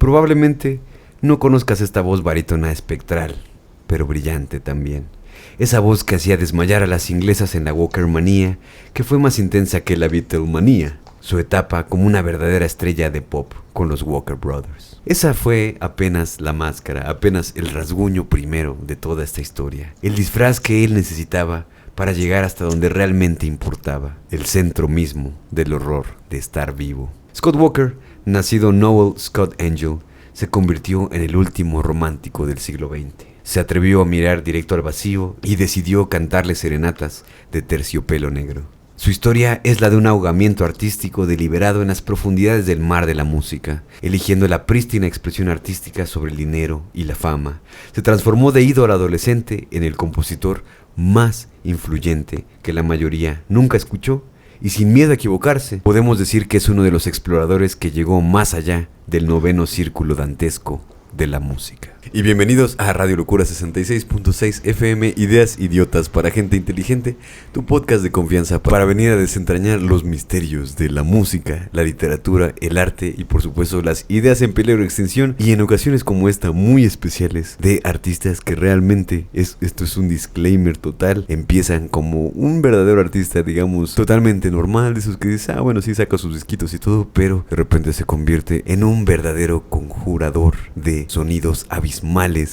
Probablemente no conozcas esta voz barítona espectral, pero brillante también. Esa voz que hacía desmayar a las inglesas en la Walkermanía, que fue más intensa que la Beatlemanía, su etapa como una verdadera estrella de pop con los Walker Brothers. Esa fue apenas la máscara, apenas el rasguño primero de toda esta historia, el disfraz que él necesitaba para llegar hasta donde realmente importaba, el centro mismo del horror de estar vivo. Scott Walker, nacido Noel Scott Angel, se convirtió en el último romántico del siglo XX. Se atrevió a mirar directo al vacío y decidió cantarle serenatas de terciopelo negro. Su historia es la de un ahogamiento artístico deliberado en las profundidades del mar de la música, eligiendo la prístina expresión artística sobre el dinero y la fama. Se transformó de ídolo adolescente en el compositor más influyente que la mayoría nunca escuchó, y sin miedo a equivocarse, podemos decir que es uno de los exploradores que llegó más allá del noveno círculo dantesco de la música. Y bienvenidos a Radio Locura 66.6 FM, ideas idiotas para gente inteligente, tu podcast de confianza para venir a desentrañar los misterios de la música, la literatura, el arte y por supuesto las ideas en peligro de extinción, y en ocasiones como esta muy especiales de artistas que realmente, esto es un disclaimer total, empiezan como un verdadero artista, digamos, totalmente normal, de esos que dices, bueno, sí saca sus disquitos y todo, pero de repente se convierte en un verdadero conjurador de sonidos abismales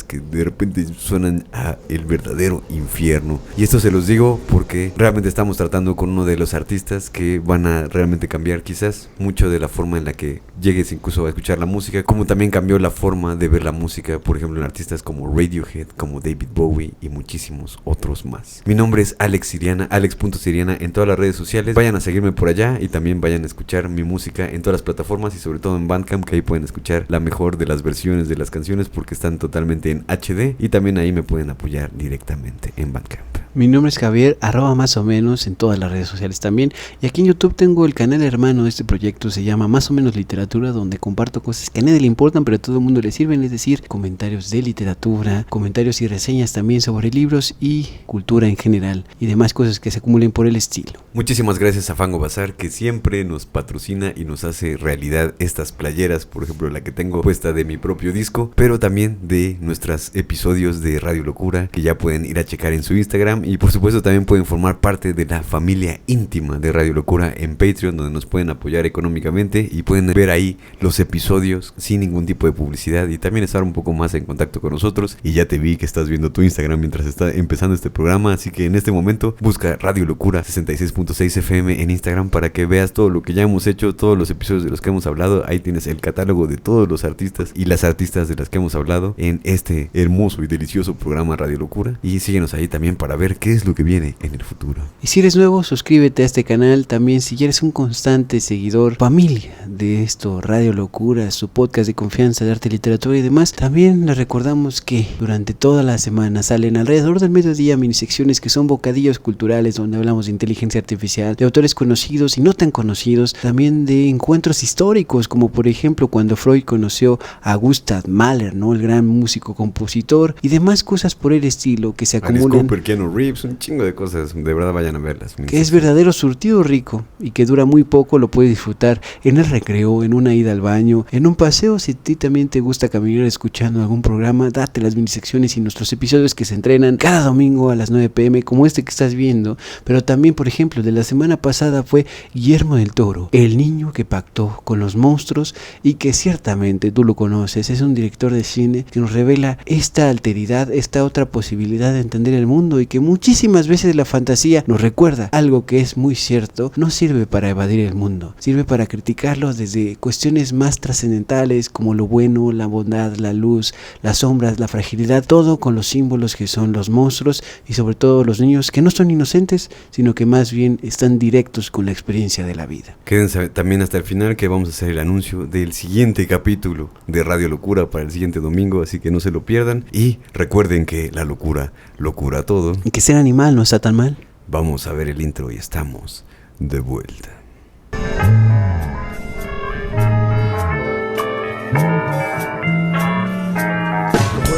que de repente suenan a el verdadero infierno. Y esto se los digo porque realmente estamos tratando con uno de los artistas que van a realmente cambiar quizás mucho de la forma en la que llegues incluso a escuchar la música, como también cambió la forma de ver la música, por ejemplo en artistas como Radiohead, como David Bowie y muchísimos otros más. Mi nombre es Alex Siriana, alex.siriana en todas las redes sociales. Vayan a seguirme por allá y también vayan a escuchar mi música en todas las plataformas y sobre todo en Bandcamp, que ahí pueden escuchar la mejor de las versiones de las canciones porque están totalmente en HD, y también ahí me pueden apoyar directamente en Bandcamp. Mi nombre es Javier, @más o menos en todas las redes sociales también, y aquí en YouTube tengo el canal hermano de este proyecto, se llama Más o menos Literatura, donde comparto cosas que a nadie le importan pero a todo el mundo le sirven, es decir, comentarios de literatura, comentarios y reseñas también sobre libros y cultura en general y demás cosas que se acumulen por el estilo. Muchísimas gracias a Fango Bazar, que siempre nos patrocina y nos hace realidad estas playeras, por ejemplo la que tengo puesta de mi propio disco, pero también de nuestros episodios de Radio Locura, que ya pueden ir a checar en su Instagram, y por supuesto también pueden formar parte de la familia íntima de Radio Locura en Patreon, donde nos pueden apoyar económicamente y pueden ver ahí los episodios sin ningún tipo de publicidad y también estar un poco más en contacto con nosotros. Y ya te vi que estás viendo tu Instagram mientras está empezando este programa, así que en este momento busca Radio Locura 66.6 FM en Instagram para que veas todo lo que ya hemos hecho, todos los episodios de los que hemos hablado. Ahí tienes el catálogo de todos los artistas y las artistas de las que hemos hablado en este hermoso y delicioso programa Radio Locura, y síguenos ahí también para ver qué es lo que viene en el futuro. Y si eres nuevo, suscríbete a este canal. También si eres un constante seguidor, familia de esto, Radio Locura, su podcast de confianza de arte, literatura y demás, también les recordamos que durante toda la semana salen alrededor del mediodía minisecciones que son bocadillos culturales, donde hablamos de inteligencia artificial, de autores conocidos y no tan conocidos, también de encuentros históricos, como por ejemplo cuando Freud conoció a Gustav Mahler, ¿no? El gran músico, compositor, y demás cosas por el estilo que se acumulan. Keanu Reeves, un chingo de cosas, de verdad vayan a verlas. Que es verdadero surtido rico y que dura muy poco, lo puedes disfrutar en el recreo, en una ida al baño, en un paseo. Si a ti también te gusta caminar escuchando algún programa, date las minisecciones y nuestros episodios que se entrenan cada domingo a las 9 p.m. como este que estás viendo. Pero también, por ejemplo, de la semana pasada fue Guillermo del Toro, el niño que pactó con los monstruos y que ciertamente tú lo conoces. Es un director de cine que nos revela esta alteridad, esta otra posibilidad de entender el mundo, y que muchísimas veces la fantasía nos recuerda algo que es muy cierto: no sirve para evadir el mundo, sirve para criticarlo desde cuestiones más trascendentales como lo bueno, la bondad, la luz, las sombras, la fragilidad, todo con los símbolos que son los monstruos y sobre todo los niños, que no son inocentes, sino que más bien están directos con la experiencia de la vida. Quédense también hasta el final, que vamos a hacer el anuncio del siguiente capítulo de Radio Locura para el siguiente domingo, así que no se lo pierdan, y recuerden que la locura lo cura todo. Y que ser animal no está tan mal. Vamos a ver el intro y estamos de vuelta.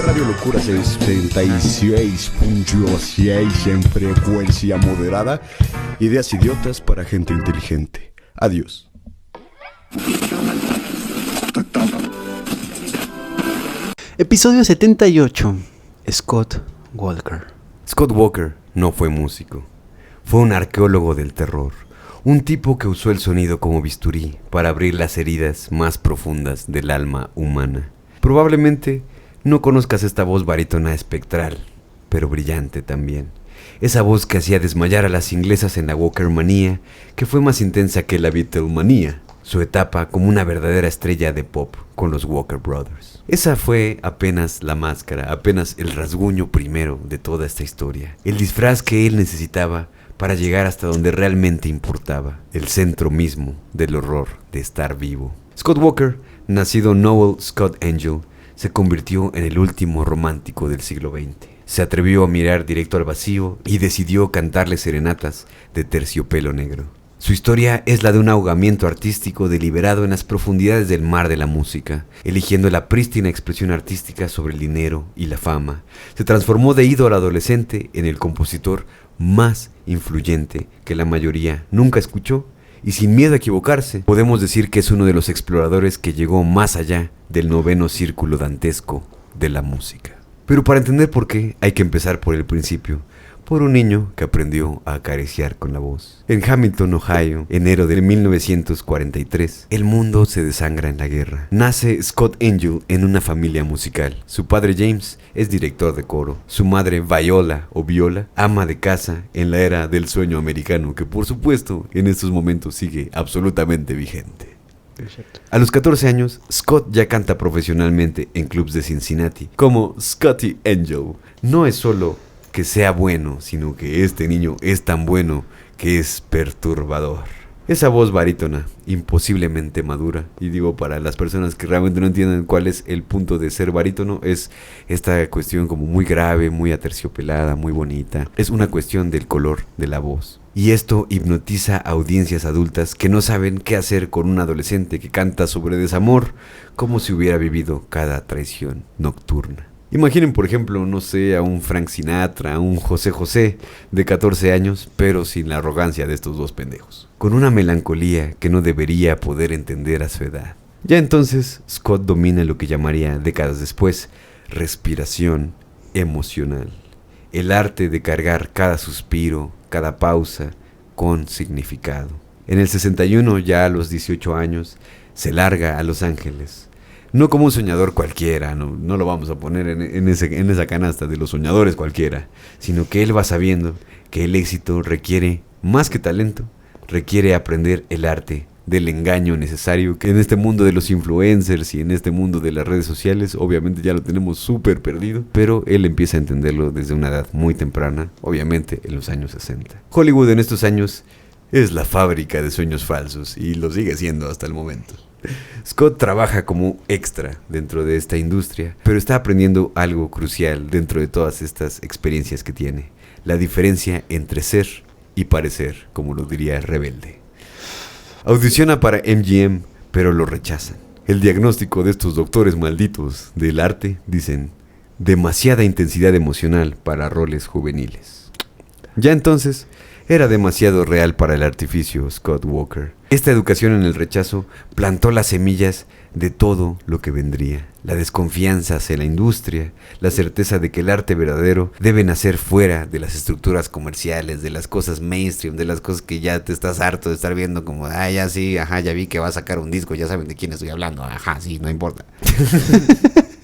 Radio Locura 66.6 en frecuencia moderada. Ideas idiotas para gente inteligente. Adiós. Episodio 78. Scott Walker. Scott Walker no fue músico. Fue un arqueólogo del terror. Un tipo que usó el sonido como bisturí para abrir las heridas más profundas del alma humana. Probablemente no conozcas esta voz barítona espectral, pero brillante también. Esa voz que hacía desmayar a las inglesas en la Walkermanía, que fue más intensa que la Beatlemanía. Su etapa como una verdadera estrella de pop con los Walker Brothers. Esa fue apenas la máscara, apenas el rasguño primero de toda esta historia. El disfraz que él necesitaba para llegar hasta donde realmente importaba, el centro mismo del horror de estar vivo. Scott Walker, nacido Noel Scott Angel, se convirtió en el último romántico del siglo XX. Se atrevió a mirar directo al vacío y decidió cantarle serenatas de terciopelo negro. Su historia es la de un ahogamiento artístico deliberado en las profundidades del mar de la música, eligiendo la prístina expresión artística sobre el dinero y la fama. Se transformó de ídolo adolescente en el compositor más influyente que la mayoría nunca escuchó, y sin miedo a equivocarse, podemos decir que es uno de los exploradores que llegó más allá del noveno círculo dantesco de la música. Pero para entender por qué, hay que empezar por el principio. Por un niño que aprendió a acariciar con la voz. En Hamilton, Ohio, enero de 1943, el mundo se desangra en la guerra. Nace Scott Angel en una familia musical. Su padre James es director de coro. Su madre Viola o Viola, ama de casa en la era del sueño americano, que por supuesto en estos momentos sigue absolutamente vigente. Exacto. A los 14 años, Scott ya canta profesionalmente en clubs de Cincinnati, como Scotty Angel. No es solo que sea bueno, sino que este niño es tan bueno que es perturbador. Esa voz barítona, imposiblemente madura, y digo para las personas que realmente no entienden cuál es el punto de ser barítono, es esta cuestión como muy grave, muy aterciopelada, muy bonita. Es una cuestión del color de la voz. Y esto hipnotiza a audiencias adultas que no saben qué hacer con un adolescente que canta sobre desamor, como si hubiera vivido cada traición nocturna. Imaginen, por ejemplo, no sé, a un Frank Sinatra, a un José José de 14 años, pero sin la arrogancia de estos dos pendejos. Con una melancolía que no debería poder entender a su edad. Ya entonces, Scott domina lo que llamaría décadas después, respiración emocional. El arte de cargar cada suspiro, cada pausa, con significado. En el 61, ya a los 18 años, se larga a Los Ángeles. No como un soñador cualquiera, no lo vamos a poner en esa canasta de los soñadores cualquiera, sino que él va sabiendo que el éxito requiere, más que talento, requiere aprender el arte del engaño necesario, que en este mundo de los influencers y en este mundo de las redes sociales, obviamente ya lo tenemos súper perdido, pero él empieza a entenderlo desde una edad muy temprana, obviamente en los años 60. Hollywood en estos años es la fábrica de sueños falsos y lo sigue siendo hasta el momento. Scott trabaja como extra dentro de esta industria, pero está aprendiendo algo crucial dentro de todas estas experiencias que tiene: la diferencia entre ser y parecer, como lo diría Rebelde. Audiciona para MGM, pero lo rechazan. El diagnóstico de estos doctores malditos del arte, dicen: demasiada intensidad emocional para roles juveniles. Ya entonces, era demasiado real para el artificio Scott Walker. Esta educación en el rechazo plantó las semillas de todo lo que vendría. La desconfianza hacia la industria, la certeza de que el arte verdadero debe nacer fuera de las estructuras comerciales, de las cosas mainstream, de las cosas que ya te estás harto de estar viendo como, ya sí, ajá, ya vi que va a sacar un disco, ya saben de quién estoy hablando, ajá, sí, no importa.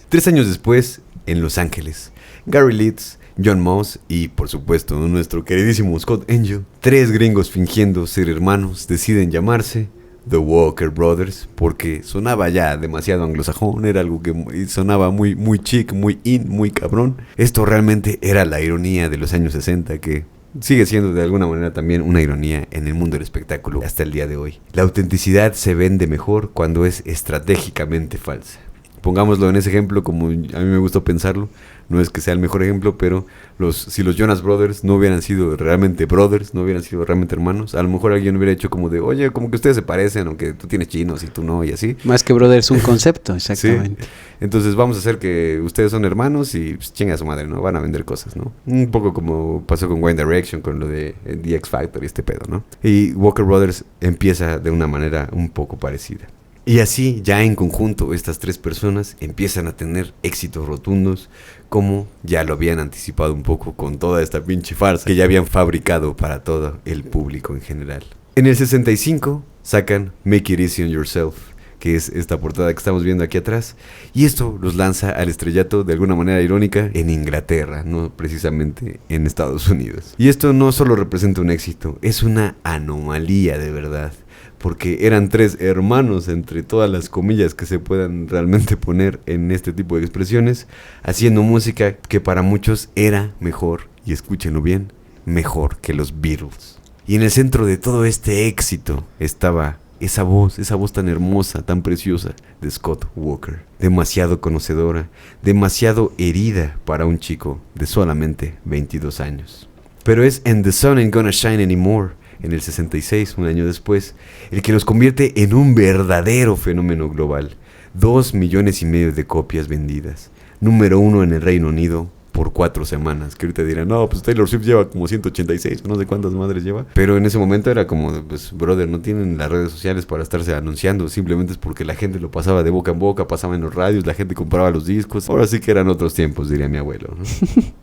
3 años después, en Los Ángeles, Gary Leeds, John Moss y, por supuesto, nuestro queridísimo Scott Angel, 3 gringos fingiendo ser hermanos, deciden llamarse The Walker Brothers, porque sonaba ya demasiado anglosajón, era algo que sonaba muy, muy chic, muy in, muy cabrón. Esto realmente era la ironía de los años 60, que sigue siendo de alguna manera también una ironía en el mundo del espectáculo hasta el día de hoy. La autenticidad se vende mejor cuando es estratégicamente falsa. Pongámoslo en ese ejemplo, como a mí me gustó pensarlo. No es que sea el mejor ejemplo, pero si los Jonas Brothers no hubieran sido realmente brothers, no hubieran sido realmente hermanos, a lo mejor alguien hubiera hecho como de, oye, como que ustedes se parecen, aunque tú tienes chinos y tú no, y así. Más que brothers, un concepto, exactamente. Sí. Entonces vamos a hacer que ustedes son hermanos y pues, chinga a su madre, ¿no? Van a vender cosas, ¿no? Un poco como pasó con One Direction, con lo de The X Factor y este pedo, ¿no? Y Walker Brothers empieza de una manera un poco parecida. Y así, ya en conjunto, estas tres personas empiezan a tener éxitos rotundos, como ya lo habían anticipado un poco con toda esta pinche farsa que ya habían fabricado para todo el público en general. En el 65 sacan Make It Easy on Yourself, que es esta portada que estamos viendo aquí atrás, y esto los lanza al estrellato de alguna manera irónica en Inglaterra, no precisamente en Estados Unidos. Y esto no solo representa un éxito, es una anomalía de verdad, porque eran tres hermanos, entre todas las comillas que se puedan realmente poner en este tipo de expresiones, haciendo música que para muchos era mejor, y escúchenlo bien, mejor que los Beatles. Y en el centro de todo este éxito estaba esa voz tan hermosa, tan preciosa de Scott Walker. Demasiado conocedora, demasiado herida para un chico de solamente 22 años. Pero es And the Sun Ain't Gonna Shine Anymore, en el 66, un año después, el que los convierte en un verdadero fenómeno global. 2,5 millones de copias vendidas. Número 1 en el Reino Unido por 4 semanas. Que ahorita dirán, no, pues Taylor Swift lleva como 186, no sé cuántas madres lleva. Pero en ese momento era como, pues, brother, no tienen las redes sociales para estarse anunciando. Simplemente es porque la gente lo pasaba de boca en boca, pasaba en los radios, la gente compraba los discos. Ahora sí que eran otros tiempos, diría mi abuelo, ¿no?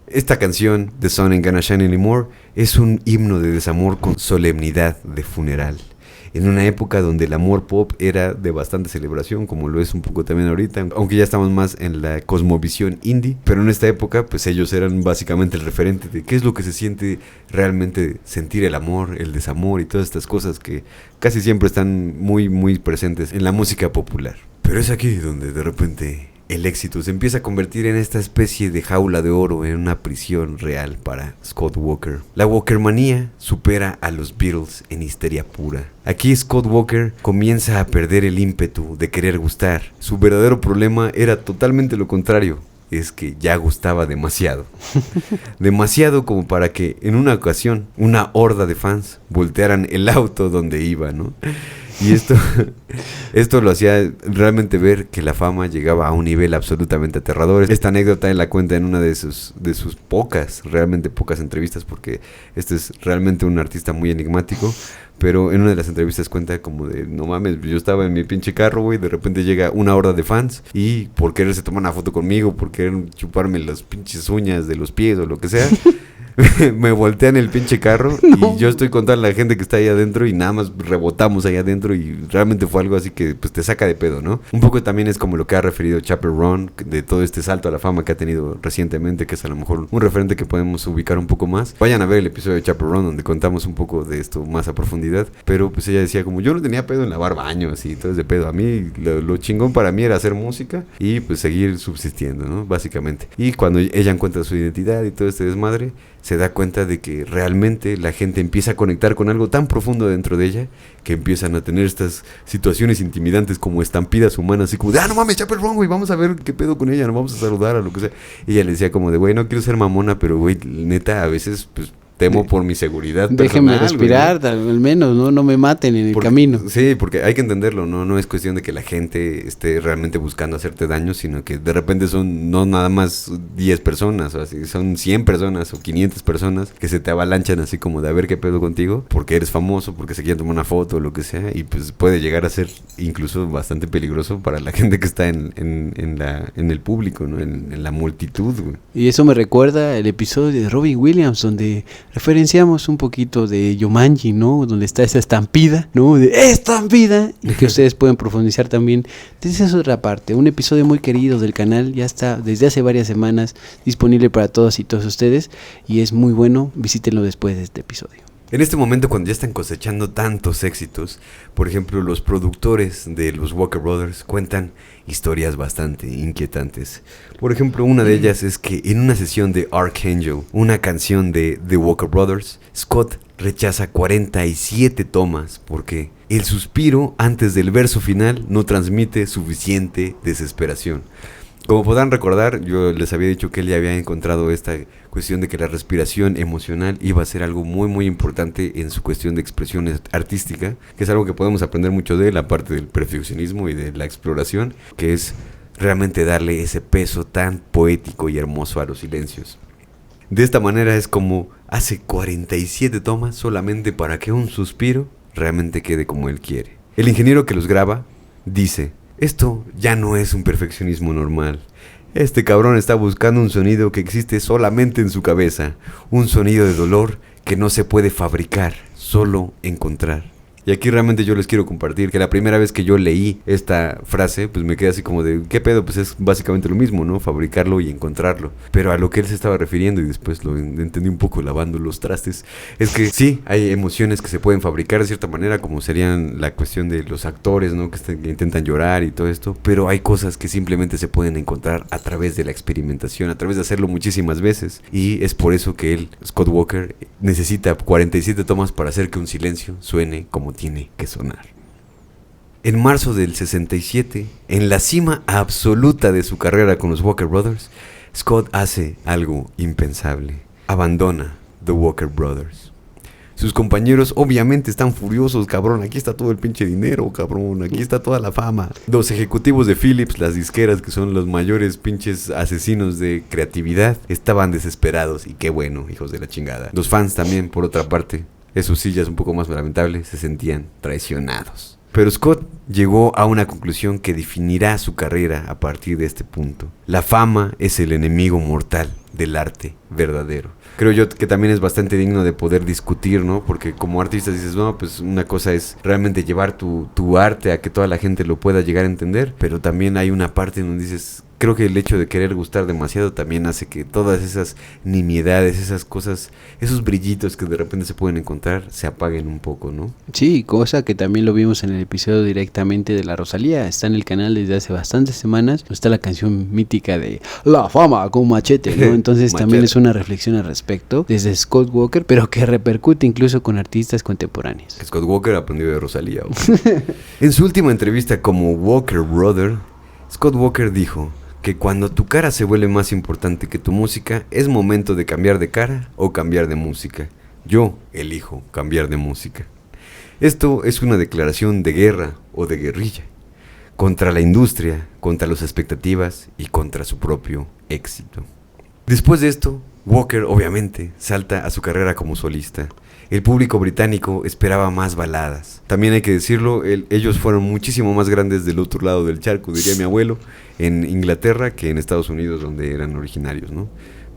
Esta canción, The Sun Ain't Gonna Shine Anymore, es un himno de desamor con solemnidad de funeral. En una época donde el amor pop era de bastante celebración, como lo es un poco también ahorita, aunque ya estamos más en la cosmovisión indie, pero en esta época pues ellos eran básicamente el referente de qué es lo que se siente realmente sentir el amor, el desamor y todas estas cosas que casi siempre están muy presentes en la música popular. Pero es aquí donde de repente el éxito se empieza a convertir en esta especie de jaula de oro, en una prisión real para Scott Walker. La Walkermanía supera a los Beatles en histeria pura. Aquí Scott Walker comienza a perder el ímpetu de querer gustar. Su verdadero problema era totalmente lo contrario. Es que ya gustaba demasiado. Demasiado como para que en una ocasión una horda de fans voltearan el auto donde iba, ¿no? Y esto lo hacía realmente ver que la fama llegaba a un nivel absolutamente aterrador. Esta anécdota él la cuenta en una de sus realmente pocas entrevistas, porque este es realmente un artista muy enigmático. Pero en una de las entrevistas cuenta como de, no mames, yo estaba en mi pinche carro, güey, de repente llega una horda de fans y por quererse tomar una foto conmigo, por querer chuparme las pinches uñas de los pies o lo que sea, me voltean el pinche carro y yo estoy con toda la gente que está ahí adentro y nada más rebotamos ahí adentro y realmente fue algo así que pues te saca de pedo, ¿no? Un poco también es como lo que ha referido Chappell Roan, de todo este salto a la fama que ha tenido recientemente, que es a lo mejor un referente que podemos ubicar un poco más. Vayan a ver el episodio de Chappell Roan donde contamos un poco de esto más a profundidad, pero pues ella decía como yo no tenía pedo en lavar baños y todo ese pedo. A mí lo chingón para mí era hacer música y pues seguir subsistiendo, ¿no? Básicamente. Y cuando ella encuentra su identidad y todo este desmadre, se da cuenta de que realmente la gente empieza a conectar con algo tan profundo dentro de ella que empiezan a tener estas situaciones intimidantes como estampidas humanas, así como de, no mames, Chappell Roan, güey, vamos a ver qué pedo con ella, nos vamos a saludar a lo que sea. Y ella le decía como de, güey, no quiero ser mamona, pero güey, neta, a veces pues temo por mi seguridad déjeme personal, respirar, al menos, no me maten en el camino. Sí, porque hay que entenderlo, no es cuestión de que la gente esté realmente buscando hacerte daño, sino que de repente son no nada más 10 personas, o así, son 100 personas o 500 personas que se te avalanchan así como de a ver qué pedo contigo, porque eres famoso, porque se quieren tomar una foto o lo que sea, y pues puede llegar a ser incluso bastante peligroso para la gente que está en el público, ¿no? En la multitud, güey. Y eso me recuerda el episodio de Robin Williams, donde referenciamos un poquito de Jumanji, ¿no? Donde está esa estampida, ¿no? De estampida, y que ustedes pueden profundizar también. Entonces esa es otra parte, un episodio muy querido del canal, ya está desde hace varias semanas disponible para todos y todos ustedes, y es muy bueno, visítenlo después de este episodio. En este momento, cuando ya están cosechando tantos éxitos, por ejemplo, los productores de los Walker Brothers cuentan historias bastante inquietantes. Por ejemplo, una de ellas es que en una sesión de Archangel, una canción de The Walker Brothers, Scott rechaza 47 tomas porque el suspiro antes del verso final no transmite suficiente desesperación. Como podrán recordar, yo les había dicho que él ya había encontrado esta cuestión de que la respiración emocional iba a ser algo muy importante en su cuestión de expresión artística, que es algo que podemos aprender mucho de él, aparte del perfeccionismo y de la exploración, que es realmente darle ese peso tan poético y hermoso a los silencios. De esta manera es como hace 47 tomas solamente para que un suspiro realmente quede como él quiere. El ingeniero que los graba dice: esto ya no es un perfeccionismo normal. Este cabrón está buscando un sonido que existe solamente en su cabeza, un sonido de dolor que no se puede fabricar, solo encontrar. Y aquí realmente yo les quiero compartir que la primera vez que yo leí esta frase, pues me quedé así como de, ¿qué pedo? Pues es básicamente lo mismo, ¿no? Fabricarlo y encontrarlo. Pero a lo que él se estaba refiriendo, y después lo entendí un poco lavando los trastes, es que sí, hay emociones que se pueden fabricar de cierta manera, como serían la cuestión de los actores, ¿no? Que intentan llorar y todo esto, pero hay cosas que simplemente se pueden encontrar a través de la experimentación, a través de hacerlo muchísimas veces. Y es por eso que él, Scott Walker, necesita 47 tomas para hacer que un silencio suene como tiene que sonar. En marzo del 67, en la cima absoluta de su carrera con los Walker Brothers, Scott hace algo impensable. Abandona The Walker Brothers. Sus compañeros obviamente están furiosos, cabrón, aquí está todo el pinche dinero, cabrón, aquí está toda la fama. Los ejecutivos de Philips, las disqueras, que son los mayores pinches asesinos de creatividad, estaban desesperados, y qué bueno, hijos de la chingada. Los fans también, por otra parte, eso sí ya es un poco más lamentable, se sentían traicionados. Pero Scott llegó a una conclusión que definirá su carrera a partir de este punto. La fama es el enemigo mortal del arte verdadero. Creo yo que también es bastante digno de poder discutir, ¿no? Porque como artista dices, no, pues una cosa es realmente llevar tu arte a que toda la gente lo pueda llegar a entender, pero también hay una parte donde dices, creo que el hecho de querer gustar demasiado también hace que todas esas nimiedades, esas cosas, esos brillitos que de repente se pueden encontrar, se apaguen un poco, ¿no? Sí, cosa que también lo vimos en el episodio directamente de la Rosalía. Está en el canal desde hace bastantes semanas. Está la canción mítica de La fama con machete, ¿no? Entonces también es una reflexión al respecto desde Scott Walker, pero que repercute incluso con artistas contemporáneos. Scott Walker aprendió de Rosalía. En su última entrevista como Walker Brother, Scott Walker dijo que cuando tu cara se vuelve más importante que tu música, es momento de cambiar de cara o cambiar de música. Yo elijo cambiar de música. Esto es una declaración de guerra o de guerrilla contra la industria, contra las expectativas y contra su propio éxito. Después de esto, Walker obviamente salta a su carrera como solista. El público británico esperaba más baladas. También hay que decirlo, ellos fueron muchísimo más grandes del otro lado del charco, diría mi abuelo, en Inglaterra que en Estados Unidos, donde eran originarios, ¿no?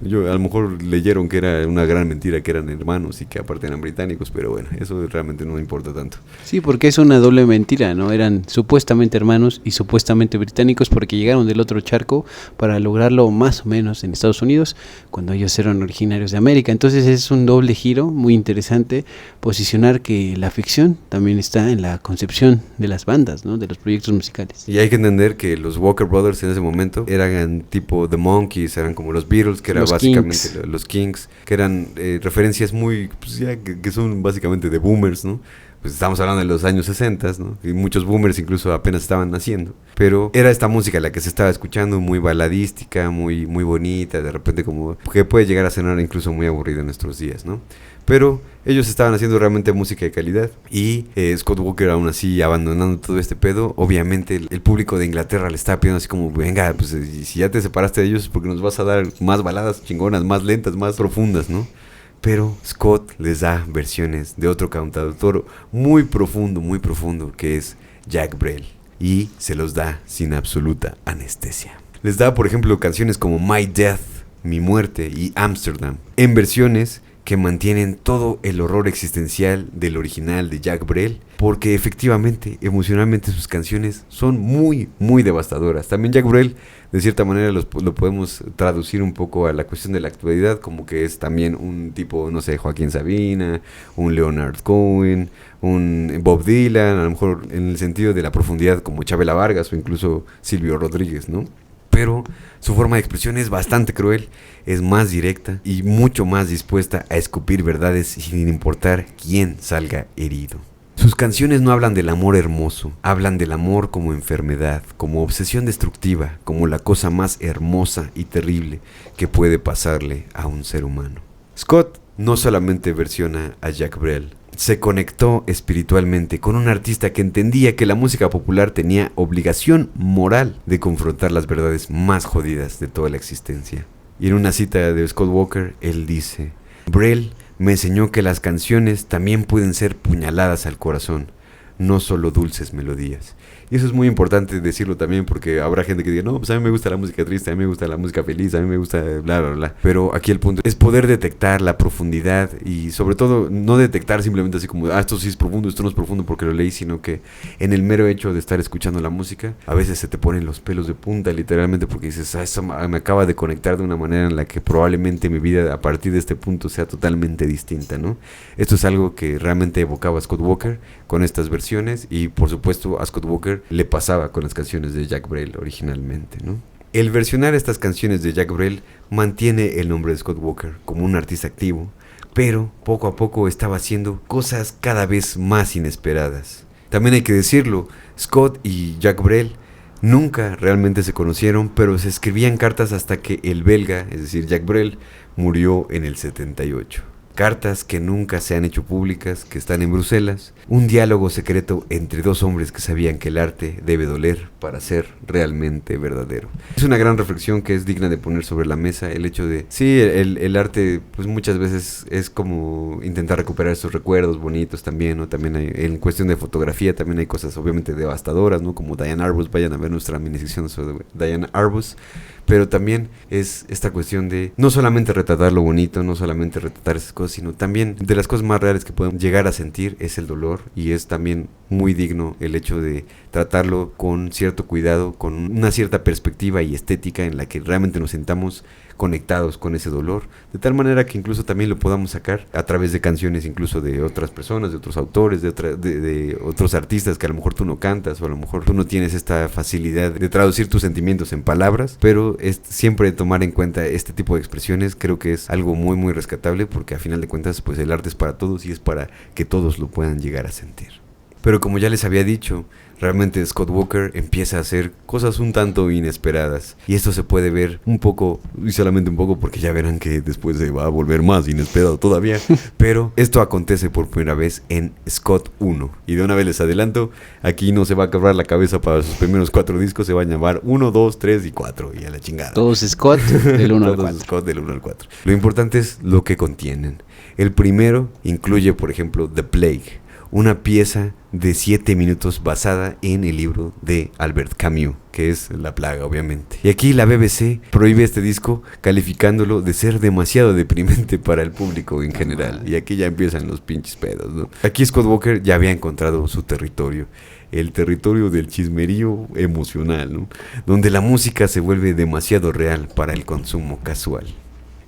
A lo mejor leyeron que era una gran mentira, que eran hermanos y que aparte eran británicos, pero bueno, eso realmente no importa tanto. Sí, porque es una doble mentira, ¿no? Eran supuestamente hermanos y supuestamente británicos porque llegaron del otro charco para lograrlo más o menos en Estados Unidos, cuando ellos eran originarios de América. Entonces es un doble giro muy interesante posicionar que la ficción también está en la concepción de las bandas, ¿no? De los proyectos musicales. Y hay que entender que los Walker Brothers en ese momento eran tipo The Monkees, eran como los Beatles, que eran básicamente Kings. Los Kings, que eran referencias muy, pues ya que son básicamente de boomers, ¿no? Pues estamos hablando de los años 60, ¿no? Y muchos boomers incluso apenas estaban naciendo. Pero era esta música la que se estaba escuchando, muy baladística, muy bonita, de repente como que puede llegar a sonar incluso muy aburrida en nuestros días, ¿no? Pero ellos estaban haciendo realmente música de calidad y Scott Walker aún así abandonando todo este pedo. Obviamente el público de Inglaterra le estaba pidiendo así como, venga, pues si ya te separaste de ellos, porque nos vas a dar más baladas chingonas, más lentas, más profundas, ¿no? Pero Scott les da versiones de otro cantautor muy profundo, que es Jacques Brel, y se los da sin absoluta anestesia. Les da, por ejemplo, canciones como My Death, Mi Muerte y Amsterdam, en versiones que mantienen todo el horror existencial del original de Jacques Brel, porque efectivamente, emocionalmente sus canciones son muy devastadoras. También Jacques Brel, de cierta manera, lo podemos traducir un poco a la cuestión de la actualidad, como que es también un tipo, no sé, Joaquín Sabina, un Leonard Cohen, un Bob Dylan, a lo mejor en el sentido de la profundidad como Chabela Vargas o incluso Silvio Rodríguez, ¿no? Pero su forma de expresión es bastante cruel, es más directa y mucho más dispuesta a escupir verdades sin importar quién salga herido. Sus canciones no hablan del amor hermoso, hablan del amor como enfermedad, como obsesión destructiva, como la cosa más hermosa y terrible que puede pasarle a un ser humano. Scott no solamente versiona a Jacques Brel, se conectó espiritualmente con un artista que entendía que la música popular tenía obligación moral de confrontar las verdades más jodidas de toda la existencia. Y en una cita de Scott Walker, él dice: Brel me enseñó que las canciones también pueden ser puñaladas al corazón, no solo dulces melodías. Y eso es muy importante decirlo también, porque habrá gente que diga, no, pues a mí me gusta la música triste, a mí me gusta la música feliz, a mí me gusta bla, bla, bla. Pero aquí el punto es poder detectar la profundidad y sobre todo no detectar simplemente así como, esto sí es profundo, esto no es profundo porque lo leí, sino que en el mero hecho de estar escuchando la música, a veces se te ponen los pelos de punta literalmente porque dices, eso me acaba de conectar de una manera en la que probablemente mi vida a partir de este punto sea totalmente distinta, ¿no? Esto es algo que realmente evocaba a Scott Walker con estas versiones y por supuesto a Scott Walker le pasaba con las canciones de Jacques Brel originalmente, ¿no? El versionar estas canciones de Jacques Brel mantiene el nombre de Scott Walker como un artista activo, pero poco a poco estaba haciendo cosas cada vez más inesperadas. También hay que decirlo, Scott y Jacques Brel nunca realmente se conocieron, pero se escribían cartas hasta que el belga, es decir, Jacques Brel, murió en el 78. Cartas que nunca se han hecho públicas, que están en Bruselas, un diálogo secreto entre dos hombres que sabían que el arte debe doler para ser realmente verdadero. Es una gran reflexión que es digna de poner sobre la mesa, el hecho de, sí, el arte pues muchas veces es como intentar recuperar esos recuerdos bonitos también, ¿no? También hay, en cuestión de fotografía también hay cosas obviamente devastadoras, ¿no? Como Diane Arbus, vayan a ver nuestra minisección sobre Diane Arbus. Pero también es esta cuestión de no solamente retratar lo bonito, no solamente retratar esas cosas, sino también de las cosas más reales que podemos llegar a sentir es el dolor, y es también muy digno el hecho de tratarlo con cierto cuidado, con una cierta perspectiva y estética en la que realmente nos sintamos conectados con ese dolor, de tal manera que incluso también lo podamos sacar a través de canciones incluso de otras personas, de otros autores, de otros artistas que a lo mejor tú no cantas, o a lo mejor tú no tienes esta facilidad de traducir tus sentimientos en palabras, pero siempre tomar en cuenta este tipo de expresiones creo que es algo muy muy rescatable, porque a final de cuentas pues el arte es para todos y es para que todos lo puedan llegar a sentir. Pero como ya les había dicho, realmente Scott Walker empieza a hacer cosas un tanto inesperadas. Y esto se puede ver un poco, y solamente un poco, porque ya verán que después se va a volver más inesperado todavía. Pero esto acontece por primera vez en Scott 1. Y de una vez les adelanto, aquí no se va a quebrar la cabeza para sus primeros 4 discos, se van a llamar 1, 2, 3 y 4. Y a la chingada. Todos Scott del 1 al 4. Todos Scott del 1 al 4. Lo importante es lo que contienen. El primero incluye, por ejemplo, The Plague, una pieza de 7 minutos basada en el libro de Albert Camus, que es La Plaga, obviamente. Y aquí la BBC prohíbe este disco calificándolo de ser demasiado deprimente para el público en general. Y aquí ya empiezan los pinches pedos, ¿no? Aquí Scott Walker ya había encontrado su territorio. El territorio del chismerío emocional, ¿no? Donde la música se vuelve demasiado real para el consumo casual.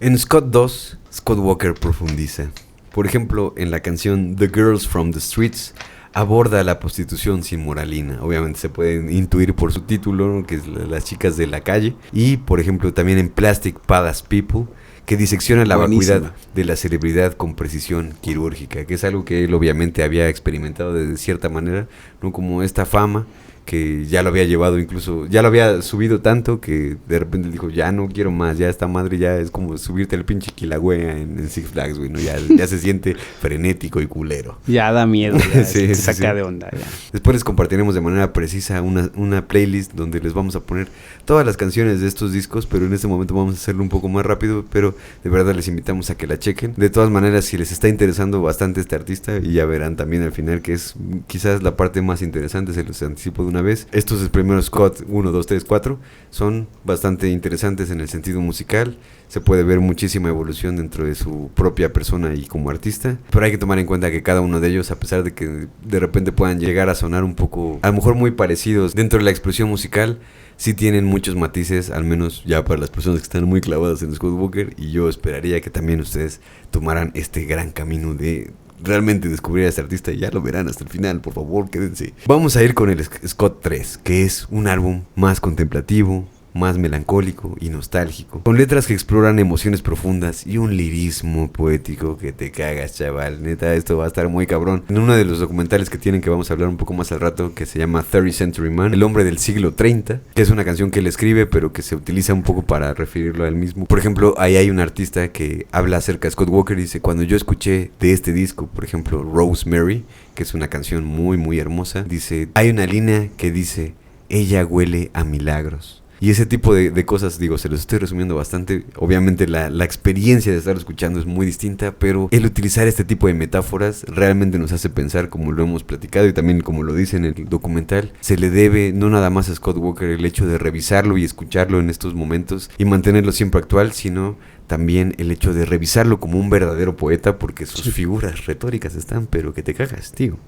En Scott 2, Scott Walker profundiza. Por ejemplo, en la canción The Girls from the Streets aborda la prostitución sin moralina. Obviamente se puede intuir por su título, ¿no? Que es las chicas de la calle. Y por ejemplo también en Plastic Badass People, que disecciona la vacuidad de la celebridad con precisión quirúrgica, que es algo que él obviamente había experimentado de cierta manera, ¿no? Como esta fama que ya lo había llevado, incluso ya lo había subido tanto que de repente dijo, ya no quiero más, ya esta madre ya es como subirte el pinche Kilauea en Six Flags, güey, ¿no? Ya se siente frenético y culero. Ya da miedo, ya sí, te sí, saca sí. de onda. Ya. Después les compartiremos de manera precisa una playlist donde les vamos a poner todas las canciones de estos discos, pero en este momento vamos a hacerlo un poco más rápido, pero de verdad les invitamos a que la chequen. De todas maneras, si les está interesando bastante este artista, y ya verán también al final que es quizás la parte más interesante, se los anticipo de una vez, estos primeros Scott 1, 2, 3, 4 son bastante interesantes en el sentido musical. Se puede ver muchísima evolución dentro de su propia persona y como artista, pero hay que tomar en cuenta que cada uno de ellos, a pesar de que de repente puedan llegar a sonar un poco, a lo mejor muy parecidos dentro de la expresión musical, sí tienen muchos matices, al menos ya para las personas que están muy clavadas en Scott Walker, y yo esperaría que también ustedes tomaran este gran camino de realmente descubrir a este artista, y ya lo verán hasta el final, por favor, quédense. Vamos a ir con el Scott 3, que es un álbum más contemplativo, más melancólico y nostálgico, con letras que exploran emociones profundas y un lirismo poético que te cagas, chaval. Neta, esto va a estar muy cabrón. En uno de los documentales que tienen, que vamos a hablar un poco más al rato, que se llama 30th Century Man, el hombre del siglo 30, que es una canción que él escribe, pero que se utiliza un poco para referirlo a él mismo. Por ejemplo, ahí hay un artista que habla acerca de Scott Walker y dice, cuando yo escuché de este disco, por ejemplo, Rosemary, que es una canción muy muy hermosa, dice, hay una línea que dice, ella huele a milagros. Y ese tipo de cosas, digo, se los estoy resumiendo bastante. Obviamente la experiencia de estar escuchando es muy distinta, pero el utilizar este tipo de metáforas realmente nos hace pensar, como lo hemos platicado y también como lo dice en el documental, se le debe no nada más a Scott Walker el hecho de revisarlo y escucharlo en estos momentos y mantenerlo siempre actual, sino también el hecho de revisarlo como un verdadero poeta, porque sus figuras retóricas están, pero que te cagas, tío.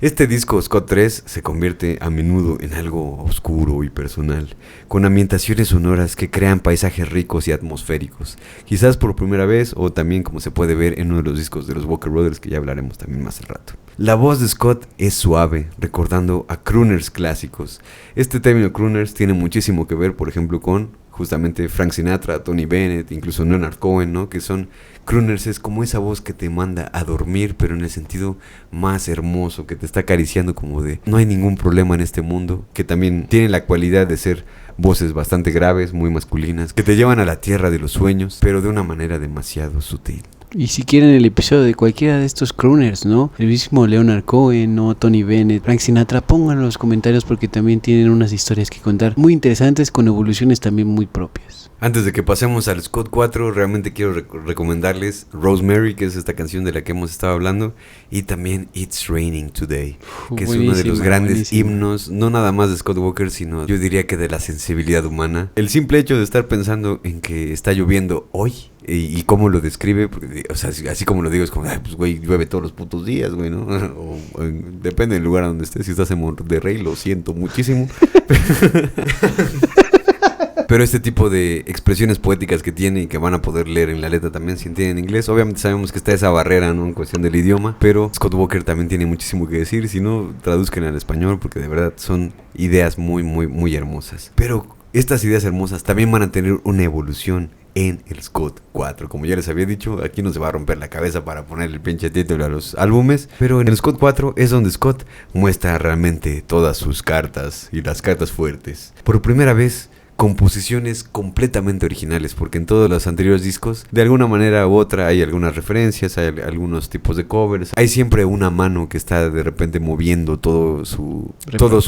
Este disco, Scott 3, se convierte a menudo en algo oscuro y personal, con ambientaciones sonoras que crean paisajes ricos y atmosféricos, quizás por primera vez o también como se puede ver en uno de los discos de los Walker Brothers, que ya hablaremos también más al rato. La voz de Scott es suave, recordando a crooners clásicos. Este término crooners tiene muchísimo que ver, por ejemplo, con justamente Frank Sinatra, Tony Bennett, incluso Leonard Cohen, ¿no? Que son crooners, es como esa voz que te manda a dormir, pero en el sentido más hermoso, que te está acariciando como de no hay ningún problema en este mundo, que también tiene la cualidad de ser voces bastante graves, muy masculinas, que te llevan a la tierra de los sueños, pero de una manera demasiado sutil. Y si quieren el episodio de cualquiera de estos crooners, ¿no? El mismo Leonard Cohen, ¿no? Tony Bennett, Frank Sinatra, pónganlo en los comentarios porque también tienen unas historias que contar muy interesantes con evoluciones también muy propias. Antes de que pasemos al Scott 4, realmente quiero recomendarles Rosemary, que es esta canción de la que hemos estado hablando, y también It's Raining Today, que es uno de los grandes himnos, no nada más de Scott Walker, sino yo diría que de la sensibilidad humana. El simple hecho de estar pensando en que está lloviendo hoy, y cómo lo describe, porque, o sea, así como lo digo, es como, ay, pues güey, llueve todos los putos días, güey, ¿no? O depende del lugar donde estés, si estás en Monterrey, lo siento muchísimo. Pero este tipo de expresiones poéticas que tiene y que van a poder leer en la letra también si entienden inglés, obviamente sabemos que está esa barrera, ¿no? En cuestión del idioma, pero Scott Walker también tiene muchísimo que decir, si no, traduzcan al español porque de verdad son ideas muy, muy, muy hermosas. Pero estas ideas hermosas también van a tener una evolución en el Scott 4. Como ya les había dicho, aquí no se va a romper la cabeza para poner el pinche título a los álbumes, pero en el Scott 4 es donde Scott muestra realmente todas sus cartas y las cartas fuertes. Por primera vez, composiciones completamente originales, porque en todos los anteriores discos de alguna manera u otra hay algunas referencias, hay algunos tipos de covers, hay siempre una mano que está de repente moviendo todo su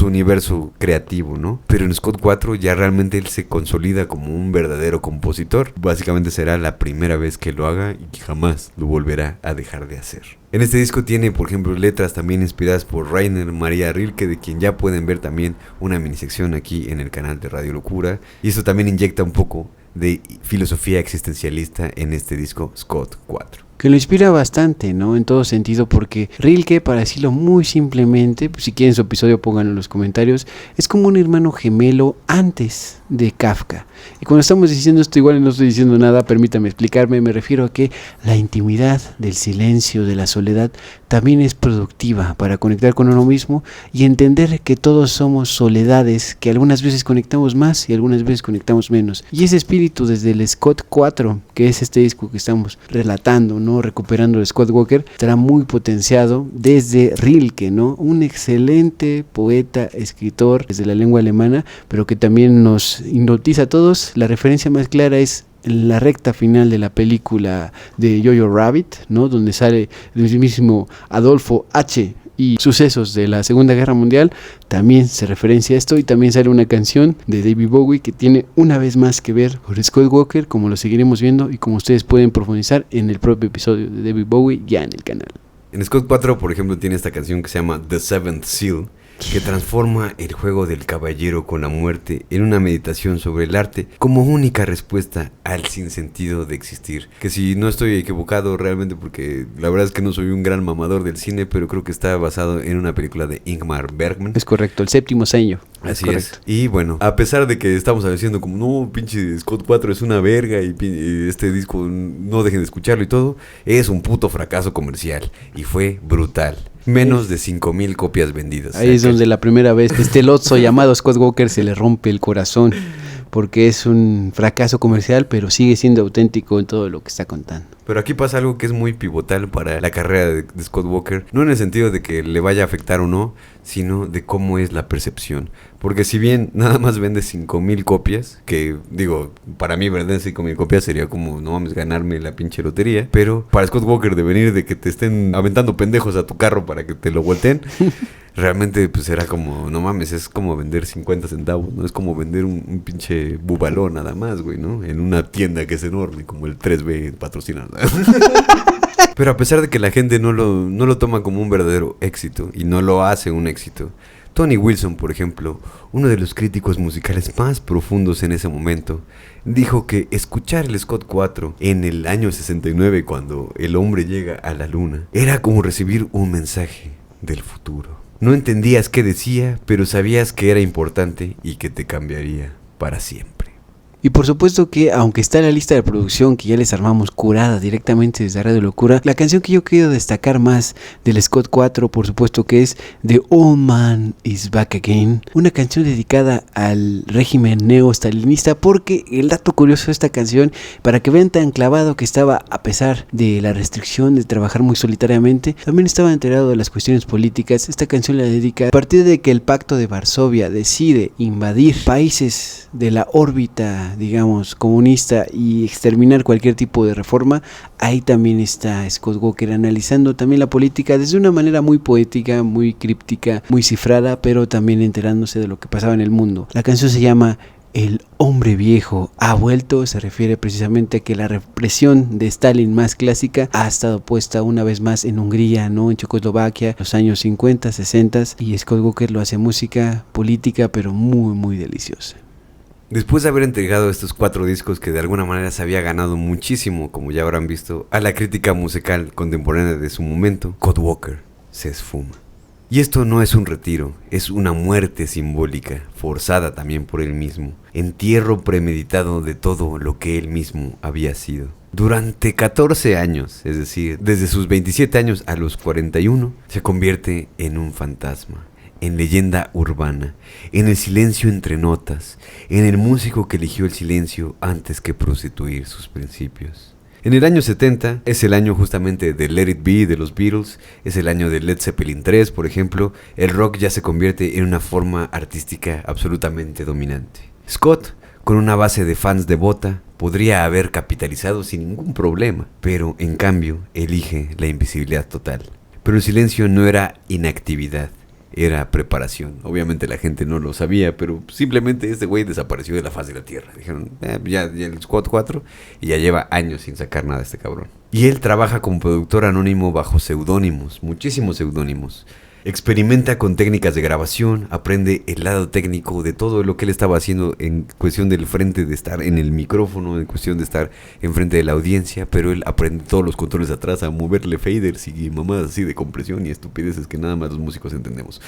universo creativo, ¿no? Pero en Scott 4 ya realmente él se consolida como un verdadero compositor. Básicamente será la primera vez que lo haga y que jamás lo volverá a dejar de hacer. En este disco tiene, por ejemplo, letras también inspiradas por Rainer Maria Rilke, de quien ya pueden ver también una minisección aquí en el canal de Radio Locura. Y eso también inyecta un poco de filosofía existencialista en este disco Scott 4. Que lo inspira bastante, ¿no? En todo sentido, porque Rilke, para decirlo muy simplemente, pues si quieren su episodio pónganlo en los comentarios, es como un hermano gemelo antes de Kafka. Y cuando estamos diciendo esto, igual no estoy diciendo nada, permítame explicarme, me refiero a que la intimidad del silencio, de la soledad, también es productiva para conectar con uno mismo y entender que todos somos soledades, que algunas veces conectamos más y algunas veces conectamos menos. Y ese espíritu desde el Scott 4, que es este disco que estamos relatando, ¿no? Recuperando el Scott Walker, estará muy potenciado desde Rilke, ¿no? Un excelente poeta, escritor desde la lengua alemana, pero que también nos hipnotiza a todos. La referencia más clara es en la recta final de la película de Jojo Rabbit, ¿no? Donde sale el mismo Adolfo H. y sucesos de la Segunda Guerra Mundial, también se referencia a esto y también sale una canción de David Bowie que tiene una vez más que ver con Scott Walker, como lo seguiremos viendo y como ustedes pueden profundizar en el propio episodio de David Bowie ya en el canal. En Scott 4, por ejemplo, tiene esta canción que se llama The Seventh Seal, que transforma el juego del caballero con la muerte en una meditación sobre el arte como única respuesta al sinsentido de existir. Que si no estoy equivocado realmente, porque la verdad es que no soy un gran mamador del cine, pero creo que está basado en una película de Ingmar Bergman. Es correcto, El Séptimo Sello. Así es. Y bueno, a pesar de que estamos diciendo como no, pinche Scott 4 es una verga y este disco no dejen de escucharlo y todo, es un puto fracaso comercial y fue brutal. Menos de 5,000 copias vendidas. Ahí es donde la primera vez este lozo llamado Scott Walker se le rompe el corazón, porque es un fracaso comercial, pero sigue siendo auténtico en todo lo que está contando. Pero aquí pasa algo que es muy pivotal para la carrera de Scott Walker, no en el sentido de que le vaya a afectar o no, sino de cómo es la percepción. Porque si bien nada más vende 5,000 copias, que digo, para mí vender 5,000 copias sería como, no mames, ganarme la pinche lotería, pero para Scott Walker de venir de que te estén aventando pendejos a tu carro para que te lo volteen, realmente pues era como, no mames, es como vender 50 centavos, ¿no? Es como vender un pinche bubalón nada más, güey, ¿no? En una tienda que es enorme, como el 3B patrocina, ¿no? Pero a pesar de que la gente no lo toma como un verdadero éxito y no lo hace un éxito, Tony Wilson, por ejemplo, uno de los críticos musicales más profundos en ese momento, dijo que escuchar el Scott 4 en el año 69, cuando el hombre llega a la luna, era como recibir un mensaje del futuro. No entendías qué decía, pero sabías que era importante y que te cambiaría para siempre. Y por supuesto que, aunque está en la lista de producción que ya les armamos curada directamente desde Radio Locura, la canción que yo quiero destacar más del Scott 4, por supuesto que es The Old Man Is Back Again, una canción dedicada al régimen neo-stalinista, porque el dato curioso de esta canción, para que vean tan clavado que estaba, a pesar de la restricción de trabajar muy solitariamente, también estaba enterado de las cuestiones políticas. Esta canción la dedica a partir de que el Pacto de Varsovia decide invadir países de la órbita, digamos, comunista y exterminar cualquier tipo de reforma. Ahí también está Scott Walker analizando también la política desde una manera muy poética, muy críptica, muy cifrada, pero también enterándose de lo que pasaba en el mundo. La canción se llama El hombre viejo ha vuelto. Se refiere precisamente a que la represión de Stalin más clásica ha estado puesta una vez más en Hungría, ¿no? En Checoslovaquia, los años 50, 60, y Scott Walker lo hace música política, pero muy, muy deliciosa. Después de haber entregado estos 4 discos que de alguna manera se había ganado muchísimo, como ya habrán visto, a la crítica musical contemporánea de su momento, Scott Walker se esfuma. Y esto no es un retiro, es una muerte simbólica, forzada también por él mismo, entierro premeditado de todo lo que él mismo había sido. Durante 14 años, es decir, desde sus 27 años a los 41, se convierte en un fantasma, en leyenda urbana, en el silencio entre notas, en el músico que eligió el silencio antes que prostituir sus principios. En el año 70 es el año justamente de Let It Be de los Beatles, es el año de Led Zeppelin 3, por ejemplo. El rock ya se convierte en una forma artística absolutamente dominante. Scott, con una base de fans devota, podría haber capitalizado sin ningún problema, pero en cambio elige la invisibilidad total. Pero el silencio no era inactividad, era preparación. Obviamente la gente no lo sabía, pero simplemente este güey desapareció de la faz de la tierra. Dijeron, ya el Squad 4 y ya lleva años sin sacar nada este cabrón. Y él trabaja como productor anónimo bajo seudónimos, muchísimos seudónimos. Experimenta con técnicas de grabación, aprende el lado técnico de todo lo que él estaba haciendo en cuestión del frente de estar en el micrófono, en cuestión de estar enfrente de la audiencia, pero él aprende todos los controles de atrás, a moverle faders y mamadas así de compresión y estupideces que nada más los músicos entendemos.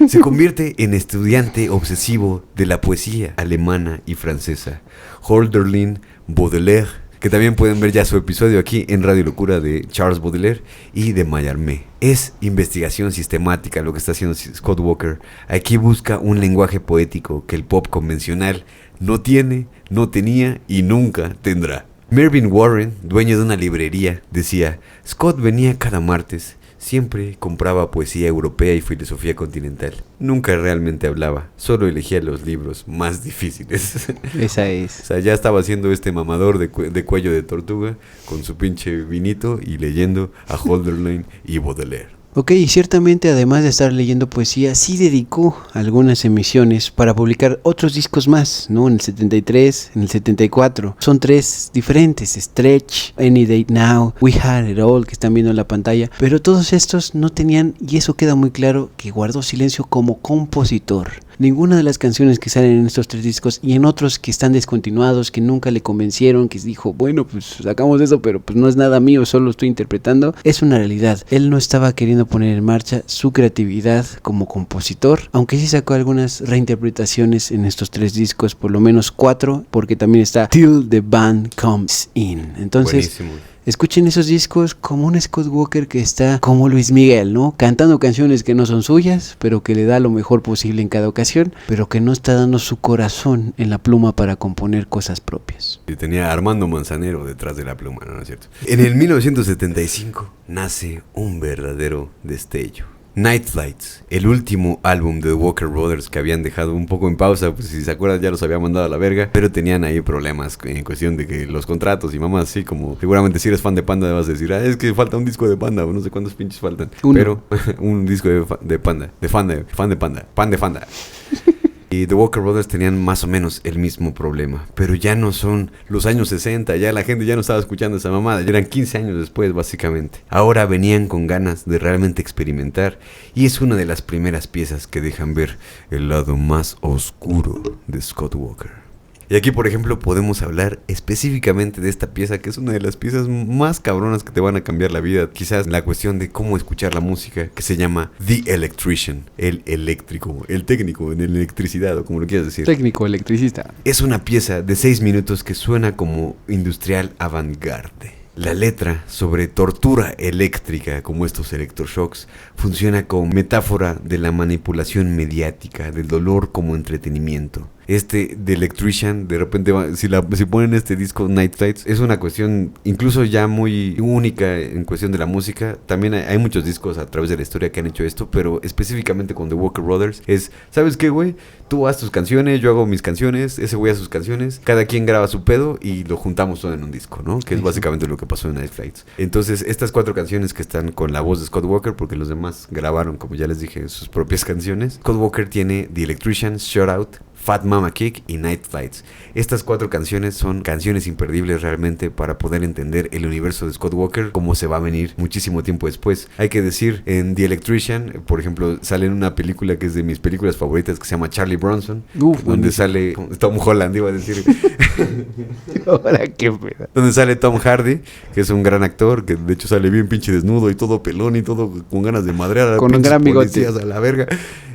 Se convierte en estudiante obsesivo de la poesía alemana y francesa, Hölderlin, Baudelaire, que también pueden ver ya su episodio aquí en Radio Locura de Charles Baudelaire y de Mallarmé. Es investigación sistemática lo que está haciendo Scott Walker. Aquí busca un lenguaje poético que el pop convencional no tiene, no tenía y nunca tendrá. Mervyn Warren, dueño de una librería, decía: Scott venía cada martes, siempre compraba poesía europea y filosofía continental. Nunca realmente hablaba, solo elegía los libros más difíciles. Esa es. O sea, ya estaba haciendo este mamador de cuello de tortuga con su pinche vinito y leyendo a Hölderlin y Baudelaire. Ok, y ciertamente además de estar leyendo poesía, sí dedicó algunas emisiones para publicar otros discos más, ¿no? En el 73, en el 74. Son 3 diferentes: Stretch, Any Day Now, We Had It All, que están viendo en la pantalla. Pero todos estos no tenían, y eso queda muy claro, que guardó silencio como compositor. Ninguna de las canciones que salen en estos 3 discos y en otros que están descontinuados, que nunca le convencieron, que dijo, bueno, pues sacamos eso, pero pues no es nada mío, solo estoy interpretando, es una realidad. Él no estaba queriendo poner en marcha su creatividad como compositor, aunque sí sacó algunas reinterpretaciones en estos 3 discos, por lo menos 4, porque también está Till the Band Comes In. Entonces, buenísimo. Escuchen esos discos como un Scott Walker que está como Luis Miguel, ¿no? Cantando canciones que no son suyas, pero que le da lo mejor posible en cada ocasión, pero que no está dando su corazón en la pluma para componer cosas propias. Y tenía a Armando Manzanero detrás de la pluma, ¿no es cierto? En el 1975 nace un verdadero destello. Night Flights, el último álbum de The Walker Brothers que habían dejado un poco en pausa, pues si se acuerdan ya los había mandado a la verga, pero tenían ahí problemas en cuestión de que los contratos y mamás así, como seguramente si eres fan de Panda vas a decir, es que falta un disco de Panda, o no sé cuántos pinches faltan, pero un disco de Panda, fan de Panda. Y The Walker Brothers tenían más o menos el mismo problema, pero ya no son los años 60, ya la gente ya no estaba escuchando esa mamada, ya eran 15 años después básicamente. Ahora venían con ganas de realmente experimentar y es una de las primeras piezas que dejan ver el lado más oscuro de Scott Walker. Y aquí, por ejemplo, podemos hablar específicamente de esta pieza, que es una de las piezas más cabronas que te van a cambiar la vida. Quizás la cuestión de cómo escuchar la música, que se llama The Electrician, el eléctrico, el técnico en electricidad, o como lo quieras decir. Técnico, electricista. Es una pieza de 6 minutos que suena como industrial avant-garde. La letra sobre tortura eléctrica, como estos electroshocks, funciona como metáfora de la manipulación mediática, del dolor como entretenimiento. The Electrician, de repente, si ponen este disco Night Flights, es una cuestión incluso ya muy única en cuestión de la música. También hay muchos discos a través de la historia que han hecho esto, pero específicamente con The Walker Brothers ¿sabes qué, güey? Tú haz tus canciones, yo hago mis canciones, ese güey hace sus canciones, cada quien graba su pedo y lo juntamos todo en un disco, ¿no? Que es básicamente lo que pasó en Night Flights. Entonces, estas 4 canciones que están con la voz de Scott Walker, porque los demás grabaron, como ya les dije, sus propias canciones. Scott Walker tiene The Electrician, Shout Out, Fat Mama Kick y Night Flights. Estas 4 canciones son canciones imperdibles realmente para poder entender el universo de Scott Walker, cómo se va a venir muchísimo tiempo después. Hay que decir, en The Electrician, por ejemplo, sale en una película que es de mis películas favoritas, que se llama Charlie Bronson, donde sale Tom Holland, iba a decir. Ahora qué pedo. Donde sale Tom Hardy, que es un gran actor, que de hecho sale bien pinche desnudo y todo pelón y todo con ganas de madrear a con un gran bigote a la verga.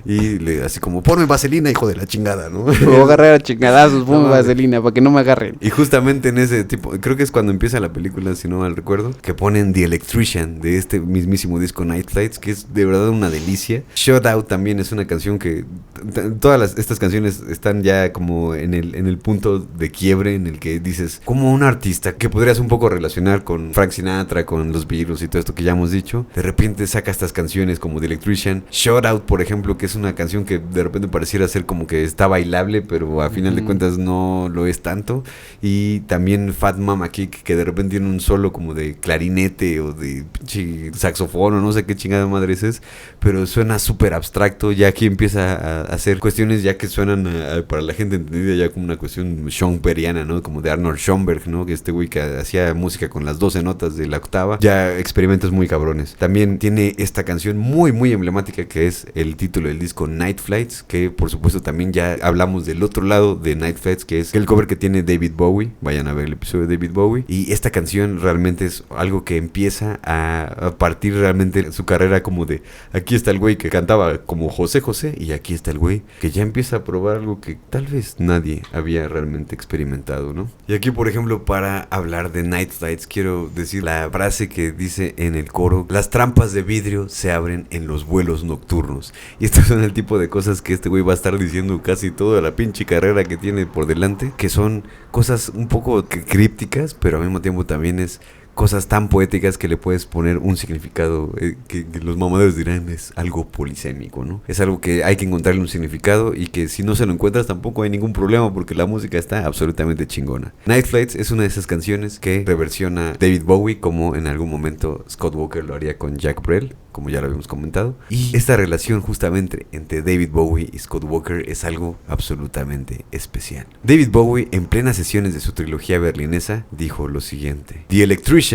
Y así como, ponme vaselina, hijo de la chingada, ¿no? Me voy a agarrar a chingadazos, ponme vaselina, para que no me agarren. Y justamente en ese tipo, creo que es cuando empieza la película, si no mal recuerdo, que ponen The Electrician de este mismísimo disco Night Flights, que es de verdad una delicia. Shout Out también es una canción que todas estas canciones están ya como en el punto de quiebre en el que dices, como un artista que podrías un poco relacionar con Frank Sinatra, con los Beatles y todo esto que ya hemos dicho, de repente saca estas canciones como The Electrician. Shout Out, por ejemplo, que es una canción que de repente pareciera ser como que está bailable, pero a final de cuentas no lo es tanto. Y también Fat Mama Kick, que de repente tiene un solo como de clarinete o de saxofón o no sé qué chingada madre es, pero suena súper abstracto. Ya aquí empieza a hacer cuestiones ya que suenan para la gente entendida ya como una cuestión schoenbergiana, ¿no? Como de Arnold Schoenberg, ¿no? Que este güey que hacía música con las 12 notas de la octava, ya experimentos muy cabrones. También tiene esta canción muy muy emblemática que es el título del disco Night Flights, que por supuesto también ya hablamos del otro lado de Night Flights, que es el cover que tiene David Bowie. Vayan a ver el episodio de David Bowie. Y esta canción realmente es algo que empieza a partir realmente su carrera, como de aquí está el güey que cantaba como José José y aquí está el güey que ya empieza a probar algo que tal vez nadie había realmente experimentado, ¿no? Y aquí, por ejemplo, para hablar de Night Flights, quiero decir la frase que dice en el coro: las trampas de vidrio se abren en los vuelos nocturnos. Y estos son el tipo de cosas que este güey va a estar diciendo casi toda la pinche carrera que tiene por delante, que son cosas un poco crípticas, pero al mismo tiempo también es cosas tan poéticas que le puedes poner un significado que los mamadores dirán es algo polisémico, ¿no? Es algo que hay que encontrarle un significado y que si no se lo encuentras tampoco hay ningún problema porque la música está absolutamente chingona. Night Flights es una de esas canciones que reversiona David Bowie, como en algún momento Scott Walker lo haría con Jacques Brel, como ya lo habíamos comentado. Y esta relación justamente entre David Bowie y Scott Walker es algo absolutamente especial. David Bowie, en plenas sesiones de su trilogía berlinesa, dijo lo siguiente: The Electrician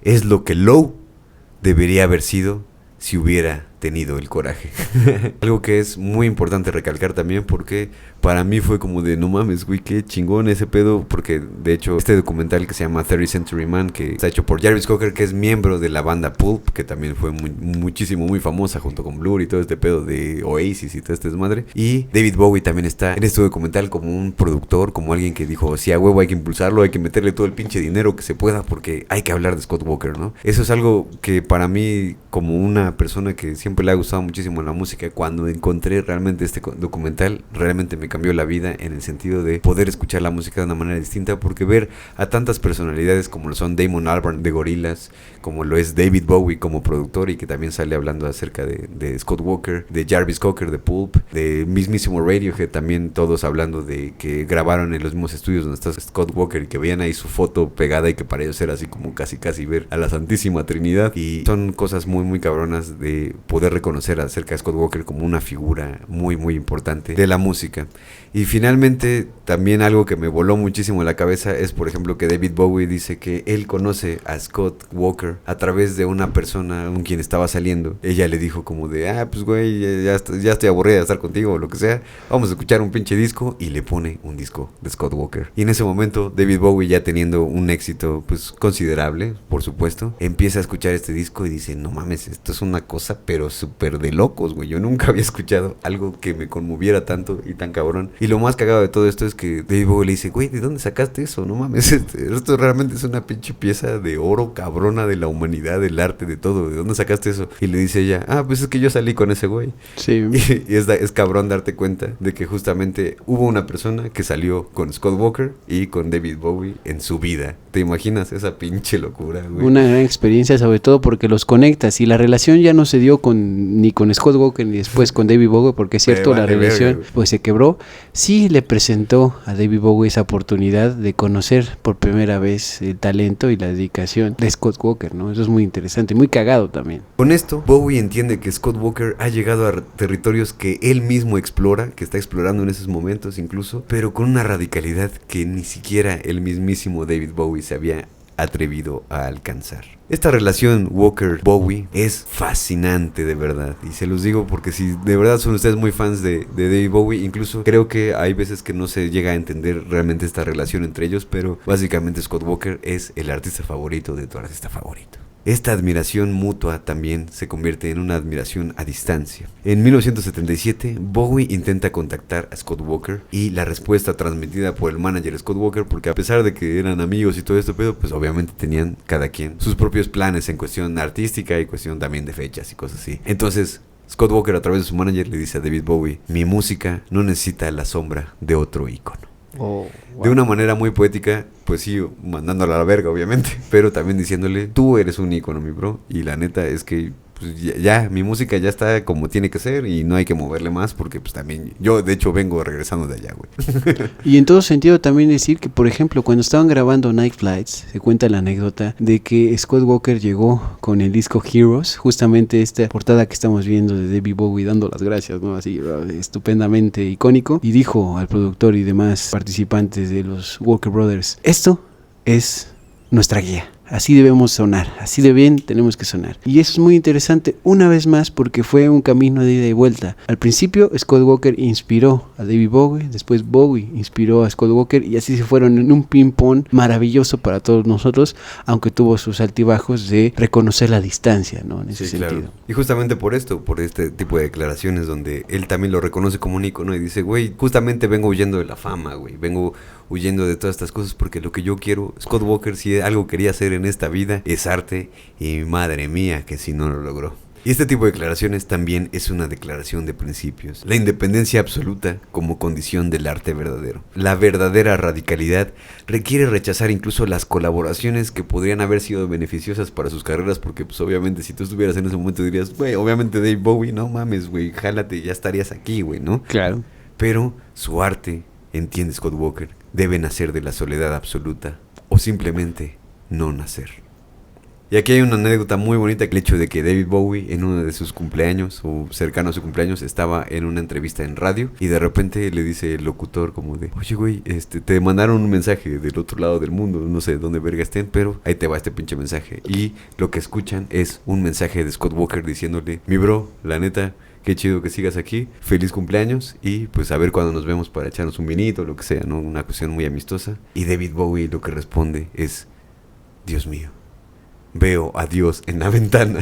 es lo que Low debería haber sido si hubiera tenido el coraje. Algo que es muy importante recalcar también, porque para mí fue como de no mames, güey, qué chingón ese pedo, porque de hecho este documental que se llama 30th Century Man, que está hecho por Jarvis Cocker, que es miembro de la banda Pulp, que también fue muy famosa junto con Blur y todo este pedo de Oasis y todo este desmadre. Y David Bowie también está en este documental como un productor, como alguien que dijo, sí, a huevo hay que impulsarlo, hay que meterle todo el pinche dinero que se pueda, porque hay que hablar de Scott Walker, ¿no? Eso es algo que para mí, como una persona que siempre siempre le ha gustado muchísimo la música. Cuando encontré realmente este documental, realmente me cambió la vida en el sentido de poder escuchar la música de una manera distinta, porque ver a tantas personalidades como lo son Damon Albarn de Gorillaz, como lo es David Bowie como productor y que también sale hablando acerca de Scott Walker, de Jarvis Cocker de Pulp, de mismísimo Radiohead, también todos hablando de que grabaron en los mismos estudios donde está Scott Walker y que veían ahí su foto pegada y que para ellos era así como casi ver a la Santísima Trinidad. Y son cosas muy cabronas de poder reconocer acerca de Scott Walker como una figura muy importante de la música. Y finalmente también algo que me voló muchísimo la cabeza es, por ejemplo, que David Bowie dice que él conoce a Scott Walker a través de una persona con quien estaba saliendo. Ella le dijo como de, pues güey, ya estoy aburrida de estar contigo o lo que sea, vamos a escuchar un pinche disco, y le pone un disco de Scott Walker. Y en ese momento David Bowie, ya teniendo un éxito pues considerable, por supuesto, empieza a escuchar este disco y dice, no mames, esto es una cosa pero súper de locos, güey, yo nunca había escuchado algo que me conmoviera tanto y tan cabrón. Y lo más cagado de todo esto es que David Bowie le dice, güey, ¿de dónde sacaste eso? No mames, esto realmente es una pinche pieza de oro cabrona de la humanidad, del arte, de todo. ¿De dónde sacaste eso? Y le dice ella, pues es que yo salí con ese güey. Sí. Y es cabrón darte cuenta de que justamente hubo una persona que salió con Scott Walker y con David Bowie en su vida. ¿Te imaginas esa pinche locura, güey? Una gran experiencia, sobre todo porque los conectas, y la relación ya no se dio ni con Scott Walker ni después con David Bowie, porque es cierto, la relación pues se quebró. Sí le presentó a David Bowie esa oportunidad de conocer por primera vez el talento y la dedicación de Scott Walker, ¿no? Eso es muy interesante, muy cagado también. Con esto, Bowie entiende que Scott Walker ha llegado a territorios que él mismo explora, que está explorando en esos momentos incluso, pero con una radicalidad que ni siquiera el mismísimo David Bowie se había atrevido a alcanzar. Esta relación Walker-Bowie es fascinante, de verdad, y se los digo porque si de verdad son ustedes muy fans de David Bowie, incluso creo que hay veces que no se llega a entender realmente esta relación entre ellos, pero básicamente Scott Walker es el artista favorito de tu artista favorito. Esta admiración mutua también se convierte en una admiración a distancia. En 1977, Bowie intenta contactar a Scott Walker y la respuesta transmitida por el manager Scott Walker, porque a pesar de que eran amigos y todo esto, pero pues obviamente tenían cada quien sus propios planes en cuestión artística y cuestión también de fechas y cosas así. Entonces, Scott Walker a través de su manager le dice a David Bowie, mi música no necesita la sombra de otro ícono. Oh, wow. De una manera muy poética, pues sí, mandándola a la verga obviamente, pero también diciéndole, tú eres un ícono, mi bro, y la neta es que pues ya mi música ya está como tiene que ser y no hay que moverle más, porque pues también yo de hecho vengo regresando de allá, güey. Y en todo sentido también decir que, por ejemplo, cuando estaban grabando Night Flights, se cuenta la anécdota de que Scott Walker llegó con el disco Heroes, justamente esta portada que estamos viendo de David Bowie dando las gracias, ¿no? Así estupendamente icónico, y dijo al productor y demás participantes de los Walker Brothers, esto es nuestra guía. Así debemos sonar, así de bien tenemos que sonar. Y eso es muy interesante, una vez más, porque fue un camino de ida y vuelta. Al principio Scott Walker inspiró a David Bowie, después Bowie inspiró a Scott Walker, y así se fueron en un ping-pong maravilloso para todos nosotros, aunque tuvo sus altibajos de reconocer la distancia, ¿no? En ese sentido. Claro. Y justamente por esto, por este tipo de declaraciones donde él también lo reconoce como un ícono y dice, güey, justamente vengo huyendo de la fama, güey, vengo huyendo de todas estas cosas porque lo que yo quiero, Scott Walker, si algo quería hacer en esta vida, es arte, y madre mía que si no lo logró. Y este tipo de declaraciones también es una declaración de principios. La independencia absoluta como condición del arte verdadero. La verdadera radicalidad requiere rechazar incluso las colaboraciones que podrían haber sido beneficiosas para sus carreras, porque pues obviamente si tú estuvieras en ese momento dirías, güey, obviamente Dave Bowie, no mames, güey, jálate, ya estarías aquí, güey, ¿no? Claro. Pero su arte, entiende Scott Walker, debe nacer de la soledad absoluta o simplemente no nacer. Y aquí hay una anécdota muy bonita, el hecho de que David Bowie en uno de sus cumpleaños o cercano a su cumpleaños estaba en una entrevista en radio y de repente le dice el locutor como de, oye güey, te mandaron un mensaje del otro lado del mundo, no sé dónde verga estén, pero ahí te va este pinche mensaje. Y lo que escuchan es un mensaje de Scott Walker diciéndole, mi bro, la neta, qué chido que sigas aquí, feliz cumpleaños y pues a ver cuándo nos vemos para echarnos un vinito o lo que sea, ¿no? Una cuestión muy amistosa. Y David Bowie lo que responde es, Dios mío, veo a Dios en la ventana,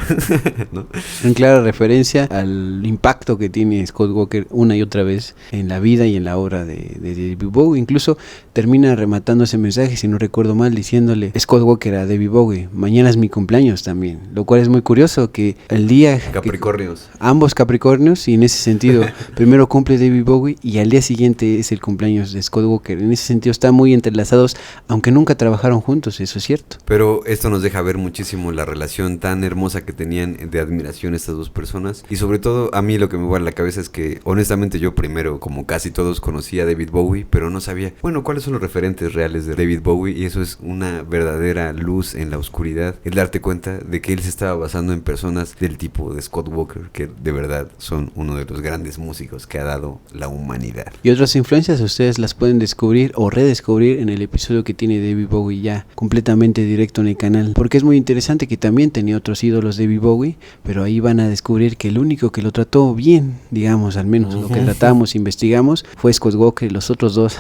¿no? En clara referencia al impacto que tiene Scott Walker una y otra vez en la vida y en la obra de David Bowie. Incluso termina rematando ese mensaje, si no recuerdo mal, diciéndole Scott Walker a David Bowie: mañana es mi cumpleaños también, lo cual es muy curioso que el día Capricornios. ambos Capricornios, y en ese sentido primero cumple David Bowie y al día siguiente es el cumpleaños de Scott Walker. En ese sentido están muy entrelazados, aunque nunca trabajaron juntos, eso es cierto. Pero esto nos deja ver muchísimo la relación tan hermosa que tenían de admiración estas dos personas. Y sobre todo, a mí lo que me va a la cabeza es que, honestamente, yo primero, como casi todos, conocía a David Bowie, pero no sabía, bueno, cuáles son los referentes reales de David Bowie. Y eso es una verdadera luz en la oscuridad, el darte cuenta de que él se estaba basando en personas del tipo de Scott Walker, que de verdad son uno de los grandes músicos que ha dado la humanidad. Y otras influencias ustedes las pueden descubrir o redescubrir en el episodio que tiene David Bowie ya completamente directo en el canal, porque es muy interesante que también tenía otros ídolos David Bowie, pero ahí van a descubrir que el único que lo trató bien, digamos, al menos lo que tratamos, investigamos, fue Scott Walker, y los otros dos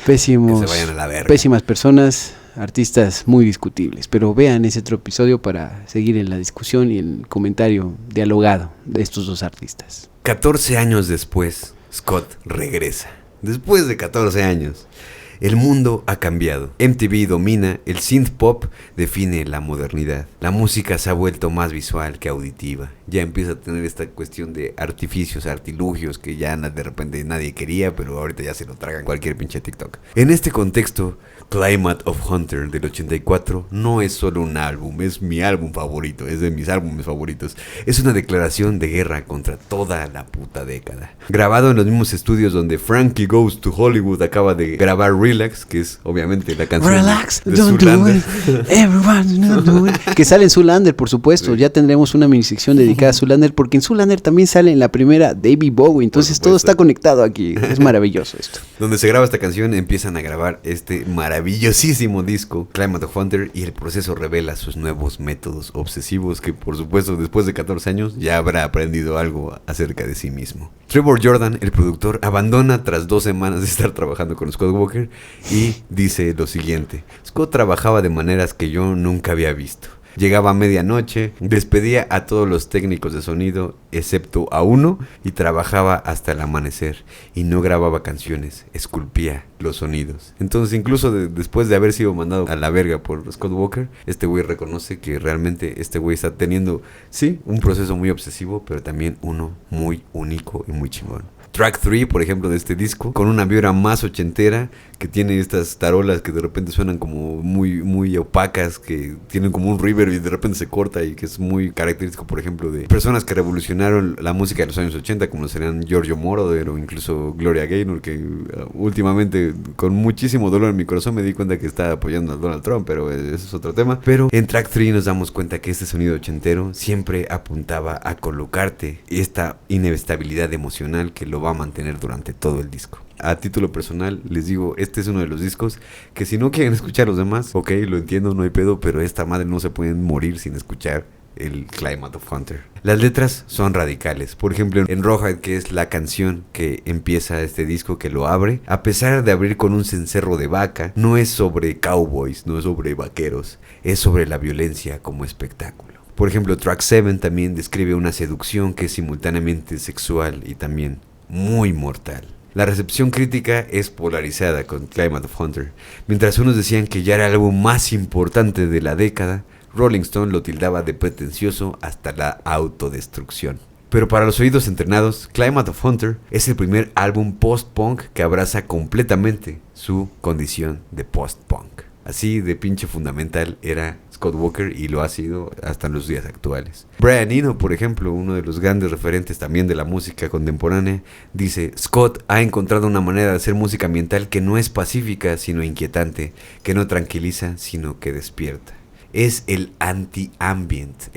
pésimos, que se vayan a la verga. pésimas personas, artistas muy discutibles. Pero vean ese otro episodio para seguir en la discusión y el comentario dialogado de estos dos artistas. 14 años después, Scott regresa. Después de 14 años. El mundo ha cambiado. MTV domina, el synth pop define la modernidad. La música se ha vuelto más visual que auditiva. Ya empieza a tener esta cuestión de artificios, artilugios que ya de repente nadie quería, pero ahorita ya se lo tragan cualquier pinche TikTok. En este contexto, Climate of Hunter del 84 no es solo un álbum, es mi álbum favorito, es de mis álbumes favoritos. Es una declaración de guerra contra toda la puta década. Grabado en los mismos estudios donde Frankie Goes to Hollywood acaba de grabar Relax, que es obviamente la canción Relax, de don't Zoolander. do it, everyone don't do it. Que sale en Zoolander, por supuesto. Ya tendremos una minisección dedicada a Zoolander, porque en Zoolander también sale en la primera David Bowie. Entonces todo está conectado aquí. Es maravilloso esto. Donde se graba esta canción, empiezan a grabar este maravillosísimo disco, Climate of Hunter, y el proceso revela sus nuevos métodos obsesivos que, por supuesto, después de 14 años ya habrá aprendido algo acerca de sí mismo. Trevor Jordan, el productor, abandona tras 2 semanas de estar trabajando con Scott Walker y dice lo siguiente: Scott trabajaba de maneras que yo nunca había visto. Llegaba a medianoche, despedía a todos los técnicos de sonido excepto a uno y trabajaba hasta el amanecer y no grababa canciones, esculpía los sonidos. Entonces, incluso después de haber sido mandado a la verga por Scott Walker, este güey reconoce que realmente este güey está teniendo, sí, un proceso muy obsesivo, pero también uno muy único y muy chingón. Track 3, por ejemplo, de este disco, con una vibra más ochentera, que tiene estas tarolas que de repente suenan como muy opacas, que tienen como un reverb y de repente se corta, y que es muy característico, por ejemplo, de personas que revolucionaron la música de los años 80, como serían Giorgio Moroder o incluso Gloria Gaynor, que últimamente, con muchísimo dolor en mi corazón, me di cuenta que está apoyando a Donald Trump, pero ese es otro tema. Pero en Track 3 nos damos cuenta que este sonido ochentero siempre apuntaba a colocarte esta inestabilidad emocional que lo va a mantener durante todo el disco. A título personal, les digo, este es uno de los discos que, si no quieren escuchar los demás, ok, lo entiendo, no hay pedo, pero esta madre no se pueden morir sin escuchar el Climate of Hunter. Las letras son radicales. Por ejemplo, en Rawhide, que es la canción que empieza este disco, que lo abre, a pesar de abrir con un cencerro de vaca, no es sobre cowboys, no es sobre vaqueros, es sobre la violencia como espectáculo. Por ejemplo, Track 7 también describe una seducción que es simultáneamente sexual y también muy mortal. La recepción crítica es polarizada con Climate of Hunter. Mientras unos decían que ya era el álbum más importante de la década, Rolling Stone lo tildaba de pretencioso hasta la autodestrucción. Pero para los oídos entrenados, Climate of Hunter es el primer álbum post-punk que abraza completamente su condición de post-punk. Así de pinche fundamental era Scott Walker, y lo ha sido hasta los días actuales. Brian Eno, por ejemplo, uno de los grandes referentes también de la música contemporánea, dice: Scott ha encontrado una manera de hacer música ambiental que no es pacífica sino inquietante, que no tranquiliza sino que despierta. Es el antiambiente,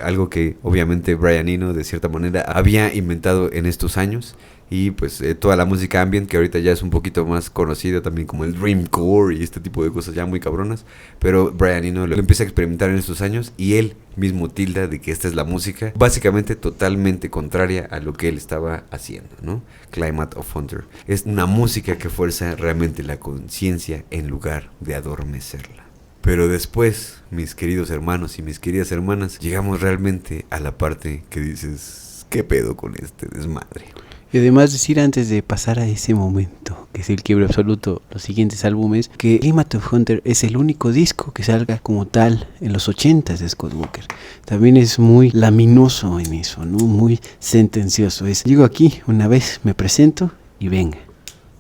algo que obviamente Brian Eno de cierta manera había inventado en estos años. Y pues toda la música ambient, que ahorita ya es un poquito más conocida también como el dreamcore y este tipo de cosas ya muy cabronas, pero Brian Eno lo empieza a experimentar en estos años, y él mismo tilda de que esta es la música básicamente totalmente contraria a lo que él estaba haciendo, ¿no? Climate of Hunter es una música que fuerza realmente la conciencia en lugar de adormecerla. Pero después, mis queridos hermanos y mis queridas hermanas, llegamos realmente a la parte que dices, ¿qué pedo con este desmadre? Y además decir antes de pasar a ese momento, que es el quiebre absoluto, los siguientes álbumes, que Climate of Hunter es el único disco que salga como tal en los 80s de Scott Walker. También es muy laminoso en eso, ¿no? Muy sentencioso. Llego aquí, una vez me presento y venga,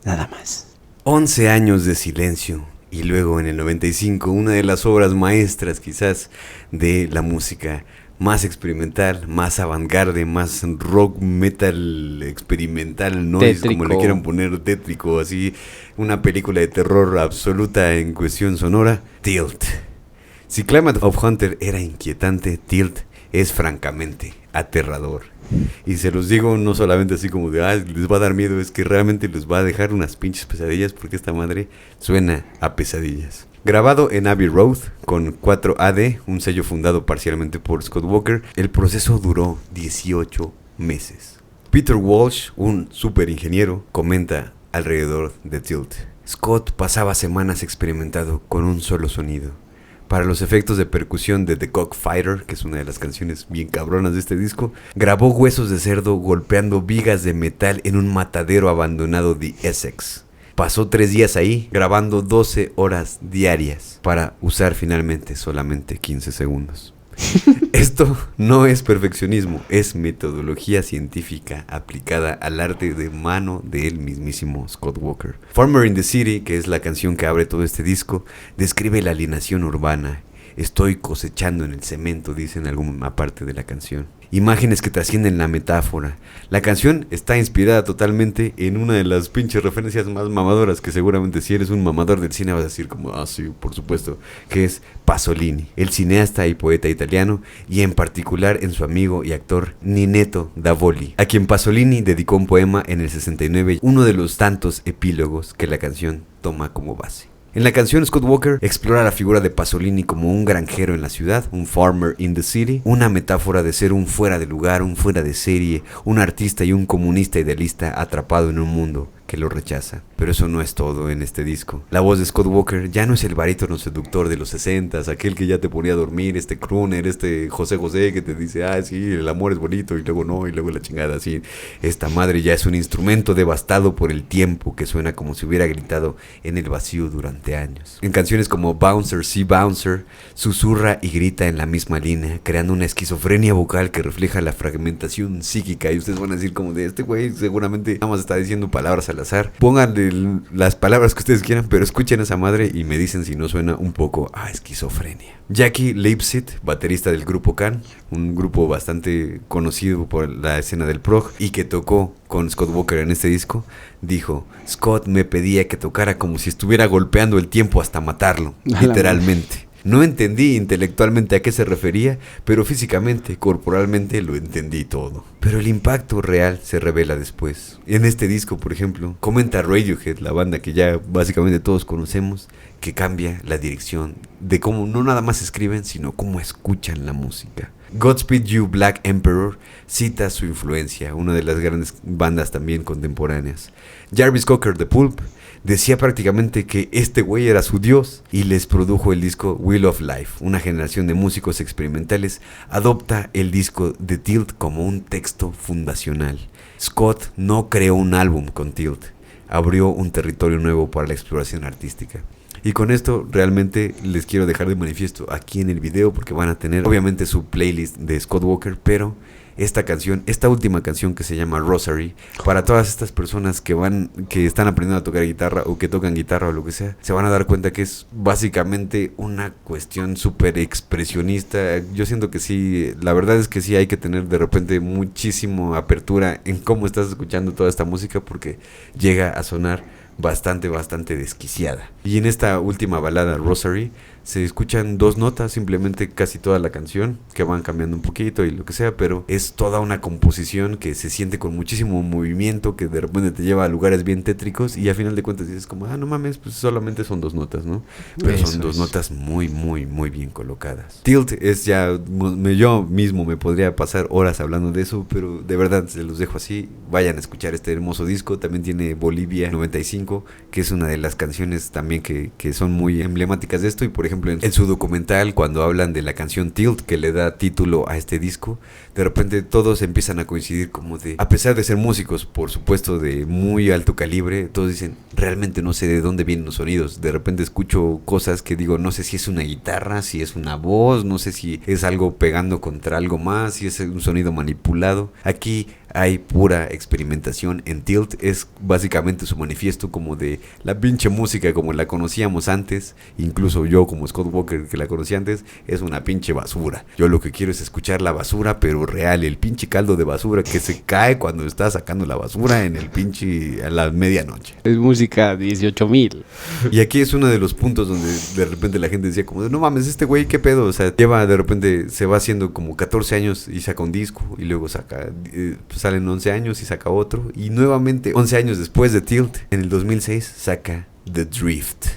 nada más. 11 años de silencio y luego en el 95 una de las obras maestras quizás de la música más experimental, más avant-garde, más rock metal experimental, noise, como le quieran poner, tétrico, así, una película de terror absoluta en cuestión sonora, Tilt. Si Climate of Hunter era inquietante, Tilt es francamente aterrador. Y se los digo no solamente así como de, les va a dar miedo, es que realmente les va a dejar unas pinches pesadillas porque esta madre suena a pesadillas. Grabado en Abbey Road con 4AD, un sello fundado parcialmente por Scott Walker, el proceso duró 18 meses. Peter Walsh, un super ingeniero, comenta alrededor de Tilt. Scott pasaba semanas experimentando con un solo sonido. Para los efectos de percusión de The Cockfighter, que es una de las canciones bien cabronas de este disco, grabó huesos de cerdo golpeando vigas de metal en un matadero abandonado de Essex. Pasó 3 días ahí, grabando 12 horas diarias, para usar finalmente solamente 15 segundos. Esto no es perfeccionismo, es metodología científica aplicada al arte de mano del mismísimo Scott Walker. Farmer in the City, que es la canción que abre todo este disco, describe la alienación urbana. Estoy cosechando en el cemento, dice en alguna parte de la canción. Imágenes que trascienden la metáfora. La canción está inspirada totalmente en una de las pinches referencias más mamadoras que seguramente si eres un mamador del cine vas a decir como, sí, por supuesto, que es Pasolini, el cineasta y poeta italiano, y en particular en su amigo y actor Ninetto Davoli, a quien Pasolini dedicó un poema en el 69, uno de los tantos epílogos que la canción toma como base. En la canción, Scott Walker explora la figura de Pasolini como un granjero en la ciudad, un farmer in the city, una metáfora de ser un fuera de lugar, un fuera de serie, un artista y un comunista idealista atrapado en un mundo que lo rechaza. Pero eso no es todo en este disco. La voz de Scott Walker ya no es el barítono seductor de los 60s, aquel que ya te ponía a dormir, este crooner, este José José que te dice, sí, el amor es bonito y luego no, y luego la chingada, así. Esta madre ya es un instrumento devastado por el tiempo que suena como si hubiera gritado en el vacío durante años. En canciones como Bouncer, See Bouncer, susurra y grita en la misma línea, creando una esquizofrenia vocal que refleja la fragmentación psíquica. Y ustedes van a decir como de, este güey seguramente nada más está diciendo palabras al azar. Pónganle las palabras que ustedes quieran, pero escuchen a esa madre y me dicen si no suena un poco a esquizofrenia. Jackie Leipzig, baterista del grupo Can, un grupo bastante conocido por la escena del prog y que tocó con Scott Walker en este disco, dijo, Scott me pedía que tocara como si estuviera golpeando el tiempo hasta matarlo, literalmente. No entendí intelectualmente a qué se refería, pero físicamente, corporalmente lo entendí todo. Pero el impacto real se revela después. En este disco, por ejemplo, comenta Radiohead, la banda que ya básicamente todos conocemos, que cambia la dirección de cómo no nada más escriben, sino cómo escuchan la música. Godspeed You Black Emperor cita su influencia, una de las grandes bandas también contemporáneas. Jarvis Cocker de Pulp decía prácticamente que este güey era su dios y les produjo el disco Wheel of Life. Una generación de músicos experimentales adopta el disco de Tilt como un texto fundacional. Scott no creó un álbum con Tilt, abrió un territorio nuevo para la exploración artística. Y con esto realmente les quiero dejar de manifiesto aquí en el video porque van a tener obviamente su playlist de Scott Walker, pero esta canción, esta última canción que se llama Rosary, para todas estas personas que están aprendiendo a tocar guitarra o que tocan guitarra o lo que sea, se van a dar cuenta que es básicamente una cuestión súper expresionista. Yo siento que sí, la verdad es que sí hay que tener de repente muchísima apertura en cómo estás escuchando toda esta música porque llega a sonar bastante desquiciada. Y en esta última balada, Rosary, se escuchan 2 notas, simplemente casi toda la canción, que van cambiando un poquito y lo que sea, pero es toda una composición que se siente con muchísimo movimiento, que de repente te lleva a lugares bien tétricos y a final de cuentas dices como, no mames, pues solamente son 2 notas, ¿no? Pero eso son 2 notas muy bien colocadas. Tilt es ya, yo mismo me podría pasar horas hablando de eso, pero de verdad se los dejo así. Vayan a escuchar este hermoso disco, también tiene Bolivia 95, 5, que es una de las canciones también que son muy emblemáticas de esto. Y por ejemplo en su documental, cuando hablan de la canción Tilt, que le da título a este disco, de repente todos empiezan a coincidir como de, a pesar de ser músicos, por supuesto de muy alto calibre, todos dicen, realmente no sé de dónde vienen los sonidos. De repente escucho cosas que digo, no sé si es una guitarra, si es una voz, no sé si es algo pegando contra algo más, si es un sonido manipulado. Aquí hay pura experimentación. En Tilt es básicamente su manifiesto como de la pinche música como la conocíamos antes. Incluso yo como Scott Walker, que la conocí antes, es una pinche basura. Yo lo que quiero es escuchar la basura, pero real, el pinche caldo de basura que se cae cuando está sacando la basura en el pinche a la medianoche. Es música 18,000. Y aquí es uno de los puntos donde de repente la gente decía como de, no mames, este güey, ¿qué pedo? O sea, lleva de repente, se va haciendo como 14 años y saca un disco, y luego saca, pues salen 11 años y saca otro, y nuevamente 11 años después de Tilt, en el 2006 saca The Drift.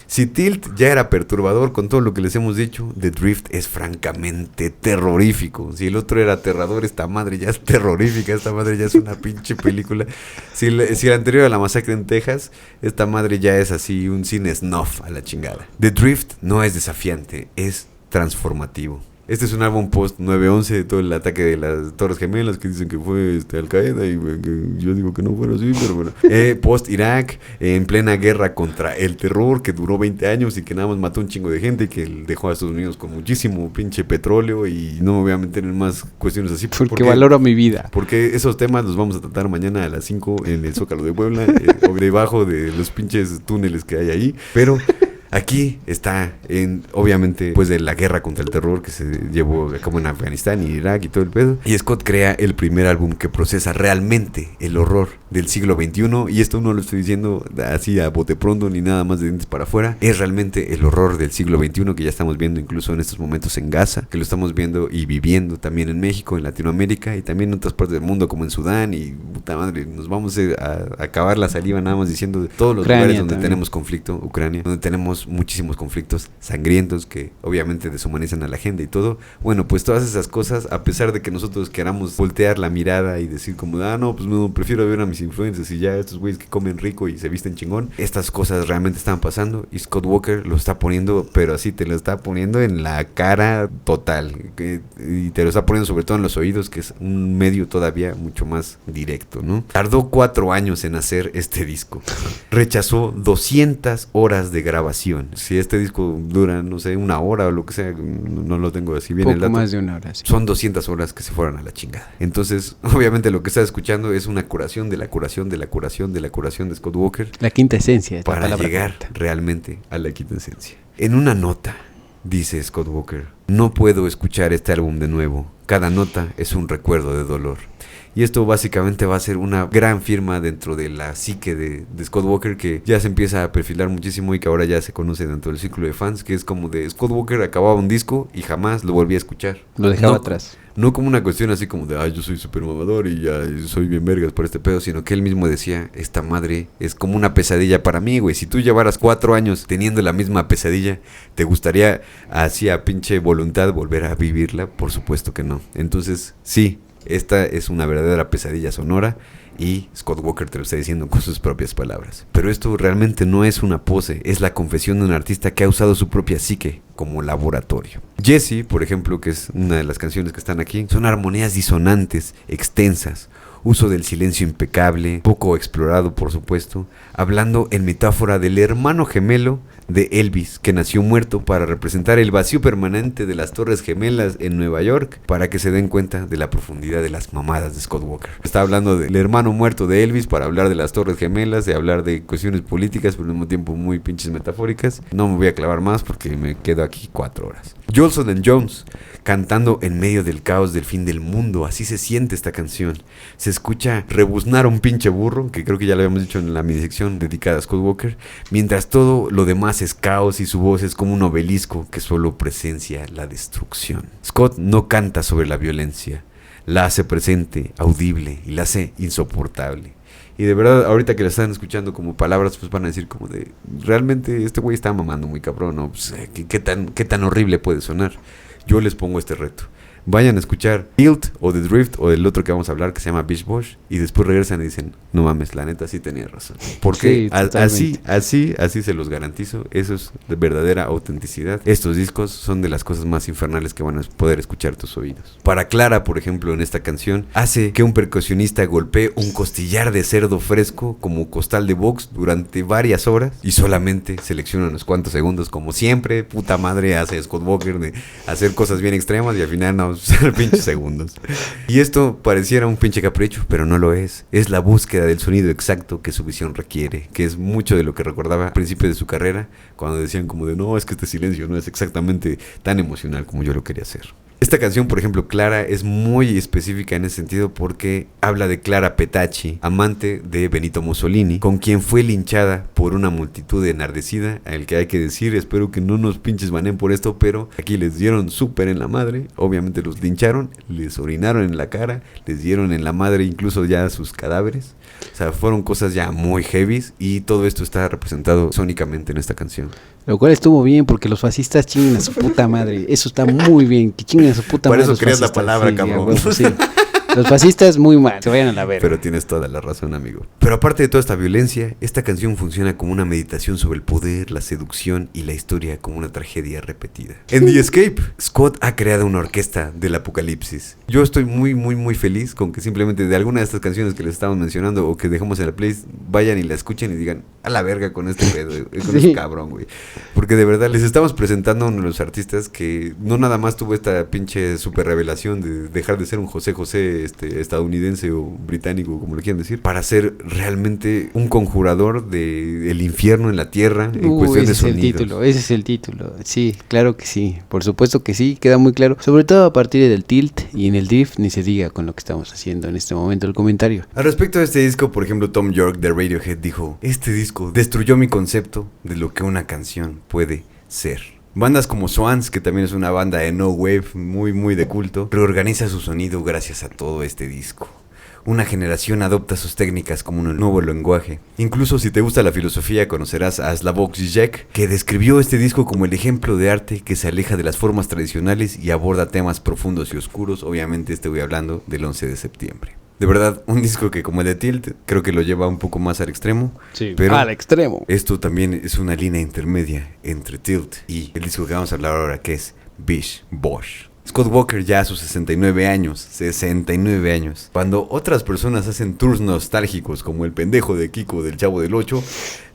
Si Tilt ya era perturbador con todo lo que les hemos dicho, The Drift es francamente terrorífico. Si el otro era aterrador, esta madre ya es terrorífica, esta madre ya es una pinche película. Si el anterior era La Masacre en Texas, esta madre ya es así un cine snuff a la chingada. The Drift no es desafiante, es transformativo. Este es un álbum post 9/11 de todo el ataque de las Torres Gemelas, que dicen que fue Al Qaeda, y que yo digo que no fuera así, pero bueno. Post Irak, en plena guerra contra el terror, que duró 20 años y que nada más mató un chingo de gente, y que dejó a Estados Unidos con muchísimo pinche petróleo, y no me voy a meter en más cuestiones así. Porque valoro mi vida. Porque esos temas los vamos a tratar mañana a las 5 en el Zócalo de Puebla, o debajo de los pinches túneles que hay ahí, pero... Aquí está, obviamente, pues de la guerra contra el terror que se llevó a cabo en Afganistán y Irak y todo el pedo. Y Scott crea el primer álbum que procesa realmente el horror del siglo XXI. Y esto no lo estoy diciendo así a bote pronto ni nada más de dientes para afuera. Es realmente el horror del siglo XXI que ya estamos viendo incluso en estos momentos en Gaza, que lo estamos viendo y viviendo también en México, en Latinoamérica y también en otras partes del mundo como en Sudán. Y puta madre, nos vamos a acabar la saliva nada más diciendo de todos los Ucrania lugares donde también. tenemos conflicto, Ucrania, donde tenemos muchísimos conflictos sangrientos que obviamente deshumanizan a la gente y todo. Bueno, pues todas esas cosas, a pesar de que nosotros queramos voltear la mirada y decir como, no, pues no, prefiero ver a mis influencers y ya estos güeyes que comen rico y se visten chingón, estas cosas realmente están pasando y Scott Walker lo está poniendo, pero así te lo está poniendo en la cara total, y te lo está poniendo sobre todo en los oídos, que es un medio todavía mucho más directo, ¿no? Tardó 4 años en hacer este disco, rechazó 200 horas de grabación. Si este disco dura, no sé, 1 hora o lo que sea, no lo tengo así bien el Poco dato. más de 1 hora, sí. Son 200 horas que se fueron a la chingada. Entonces, obviamente lo que estás escuchando es una curación de la curación de la curación de la curación de Scott Walker La quinta esencia. esta para palabra llegar correcta. realmente a la quinta esencia. En una nota, dice Scott Walker, no puedo escuchar este álbum de nuevo. Cada nota es un recuerdo de dolor. Y esto básicamente va a ser una gran firma dentro de la psique de Scott Walker, que ya se empieza a perfilar muchísimo y que ahora ya se conoce dentro del círculo de fans, que es como de Scott Walker acababa un disco y jamás lo volví a escuchar. Lo dejaba No, atrás. No como una cuestión así como de, yo soy súper mamador y ya soy bien vergas por este pedo, sino que él mismo decía, esta madre es como una pesadilla para mí, güey. Si tú llevaras 4 años teniendo la misma pesadilla, ¿te gustaría así a pinche voluntad volver a vivirla? Por supuesto que no. Entonces, sí, esta es una verdadera pesadilla sonora y Scott Walker te lo está diciendo con sus propias palabras. Pero esto realmente no es una pose, es la confesión de un artista que ha usado su propia psique como laboratorio. Jessie, por ejemplo, que es una de las canciones que están aquí, son armonías disonantes, extensas, uso del silencio impecable, poco explorado por supuesto, hablando en metáfora del hermano gemelo de Elvis, que nació muerto para representar el vacío permanente de las Torres Gemelas en Nueva York, para que se den cuenta de la profundidad de las mamadas de Scott Walker. Está hablando del hermano muerto de Elvis para hablar de las Torres Gemelas, de hablar de cuestiones políticas, pero al mismo tiempo muy pinches metafóricas. No me voy a clavar más porque me quedo aquí 4 horas. Jolson and Jones, cantando en medio del caos del fin del mundo, así se siente esta canción. Se escucha rebuznar a un pinche burro, que creo que ya lo habíamos dicho en la minisección dedicada a Scott Walker, mientras todo lo demás es caos y su voz es como un obelisco que solo presencia la destrucción. Scott no canta sobre la violencia, la hace presente, audible y la hace insoportable. Y de verdad, ahorita que la están escuchando como palabras, pues van a decir como de, realmente este güey está mamando muy cabrón, ¿no? Pues, ¿qué tan horrible puede sonar? Yo les pongo este reto. vayan a escuchar Tilt o The Drift o del otro que vamos a hablar que se llama Beach Bosch y después regresan y dicen, no mames, la neta sí tenía razón. Porque Sí, así se los garantizo, eso es de verdadera autenticidad. Estos discos son de las cosas más infernales que van a poder escuchar tus oídos. Para Clara, por ejemplo, en esta canción, hace que un percusionista golpee un costillar de cerdo fresco como costal de box durante varias horas y solamente selecciona unos cuantos segundos, como siempre, puta madre hace Scott Walker de hacer cosas bien extremas y al final no, pinches segundos. Y esto pareciera un pinche capricho, pero no lo es. Es la búsqueda del sonido exacto que su visión requiere, que es mucho de lo que recordaba al principio de su carrera, cuando decían como de no, es que este silencio no es exactamente tan emocional como yo lo quería hacer. Esta canción, por ejemplo, Clara, es muy específica en ese sentido porque habla de Clara Petacci, amante de Benito Mussolini, con quien fue linchada por una multitud enardecida, al que hay que decir, espero que no nos pinches banen por esto, pero aquí les dieron súper en la madre, obviamente los lincharon, les orinaron en la cara, les dieron en la madre incluso ya sus cadáveres, o sea, fueron cosas ya muy heavies y todo esto está representado sónicamente en esta canción. Lo cual estuvo bien porque los fascistas chinguen a su puta madre. Eso está muy bien, que chinguen a su puta Por madre. eso Los querías la fascistas, palabra, sí, cabrón. Huevo, sí. Los fascistas muy mal, se vayan a la verga. Pero tienes toda la razón, amigo. Pero aparte de toda esta violencia, esta canción funciona como una meditación sobre el poder, la seducción y la historia como una tragedia repetida. En The Escape, Scott ha creado una orquesta del apocalipsis. Yo estoy muy feliz con que simplemente de alguna de estas canciones que les estamos mencionando o que dejamos en la playlist, vayan y la escuchen y digan, a la verga con este pedo, con este cabrón, güey. Porque de verdad les estamos presentando a uno de los artistas que no nada más tuvo esta pinche super revelación de dejar de ser un José José estadounidense o británico, como lo quieran decir, para ser realmente un conjurador del infierno en la tierra en cuestión de sonidos. Ese es el título, sí, claro que sí, por supuesto que sí, queda muy claro, sobre todo a partir del tilt y en el drift, ni se diga con lo que estamos haciendo en este momento el comentario. Al respecto de este disco, por ejemplo, Tom York de Radiohead dijo, este disco destruyó mi concepto de lo que una canción puede ser. Bandas como Swans, que también es una banda de no wave muy de culto, reorganiza su sonido gracias a todo este disco. Una generación adopta sus técnicas como un nuevo lenguaje. Incluso si te gusta la filosofía, conocerás a Slavoj Žižek, que describió este disco como el ejemplo de arte que se aleja de las formas tradicionales y aborda temas profundos y oscuros. Obviamente estoy hablando del 11 de septiembre. De verdad, un disco que como el de Tilt, creo que lo lleva un poco más al extremo. Sí, pero al extremo. Esto también es una línea intermedia entre Tilt y el disco que vamos a hablar ahora, que es Beach Bosch. Scott Walker ya a sus 69 años, cuando otras personas hacen tours nostálgicos como el pendejo de Kiko del Chavo del 8,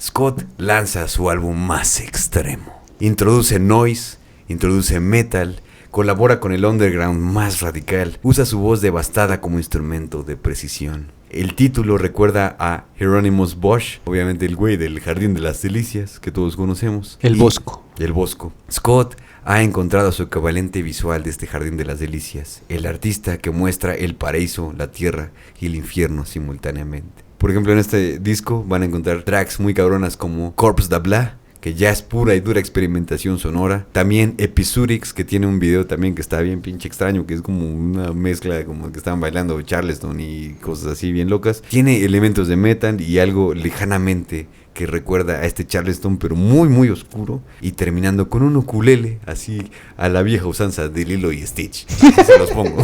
Scott lanza su álbum más extremo. Introduce noise, introduce metal, colabora con el underground más radical, usa su voz devastada como instrumento de precisión. El título recuerda a Hieronymus Bosch, obviamente el güey del Jardín de las Delicias que todos conocemos. El Bosco. El Bosco. Scott ha encontrado su equivalente visual de este Jardín de las Delicias, el artista que muestra el paraíso, la tierra y el infierno simultáneamente. Por ejemplo, en este disco van a encontrar tracks muy cabronas como Corpse d'Abla, que ya es pura y dura experimentación sonora. También Episurics, que tiene un video también que está bien pinche extraño, que es como una mezcla como que estaban bailando Charleston y cosas así bien locas. Tiene elementos de metal y algo lejanamente que recuerda a este Charleston, pero muy oscuro, y terminando con un ukulele, así a la vieja usanza de Lilo y Stitch. Así se los pongo.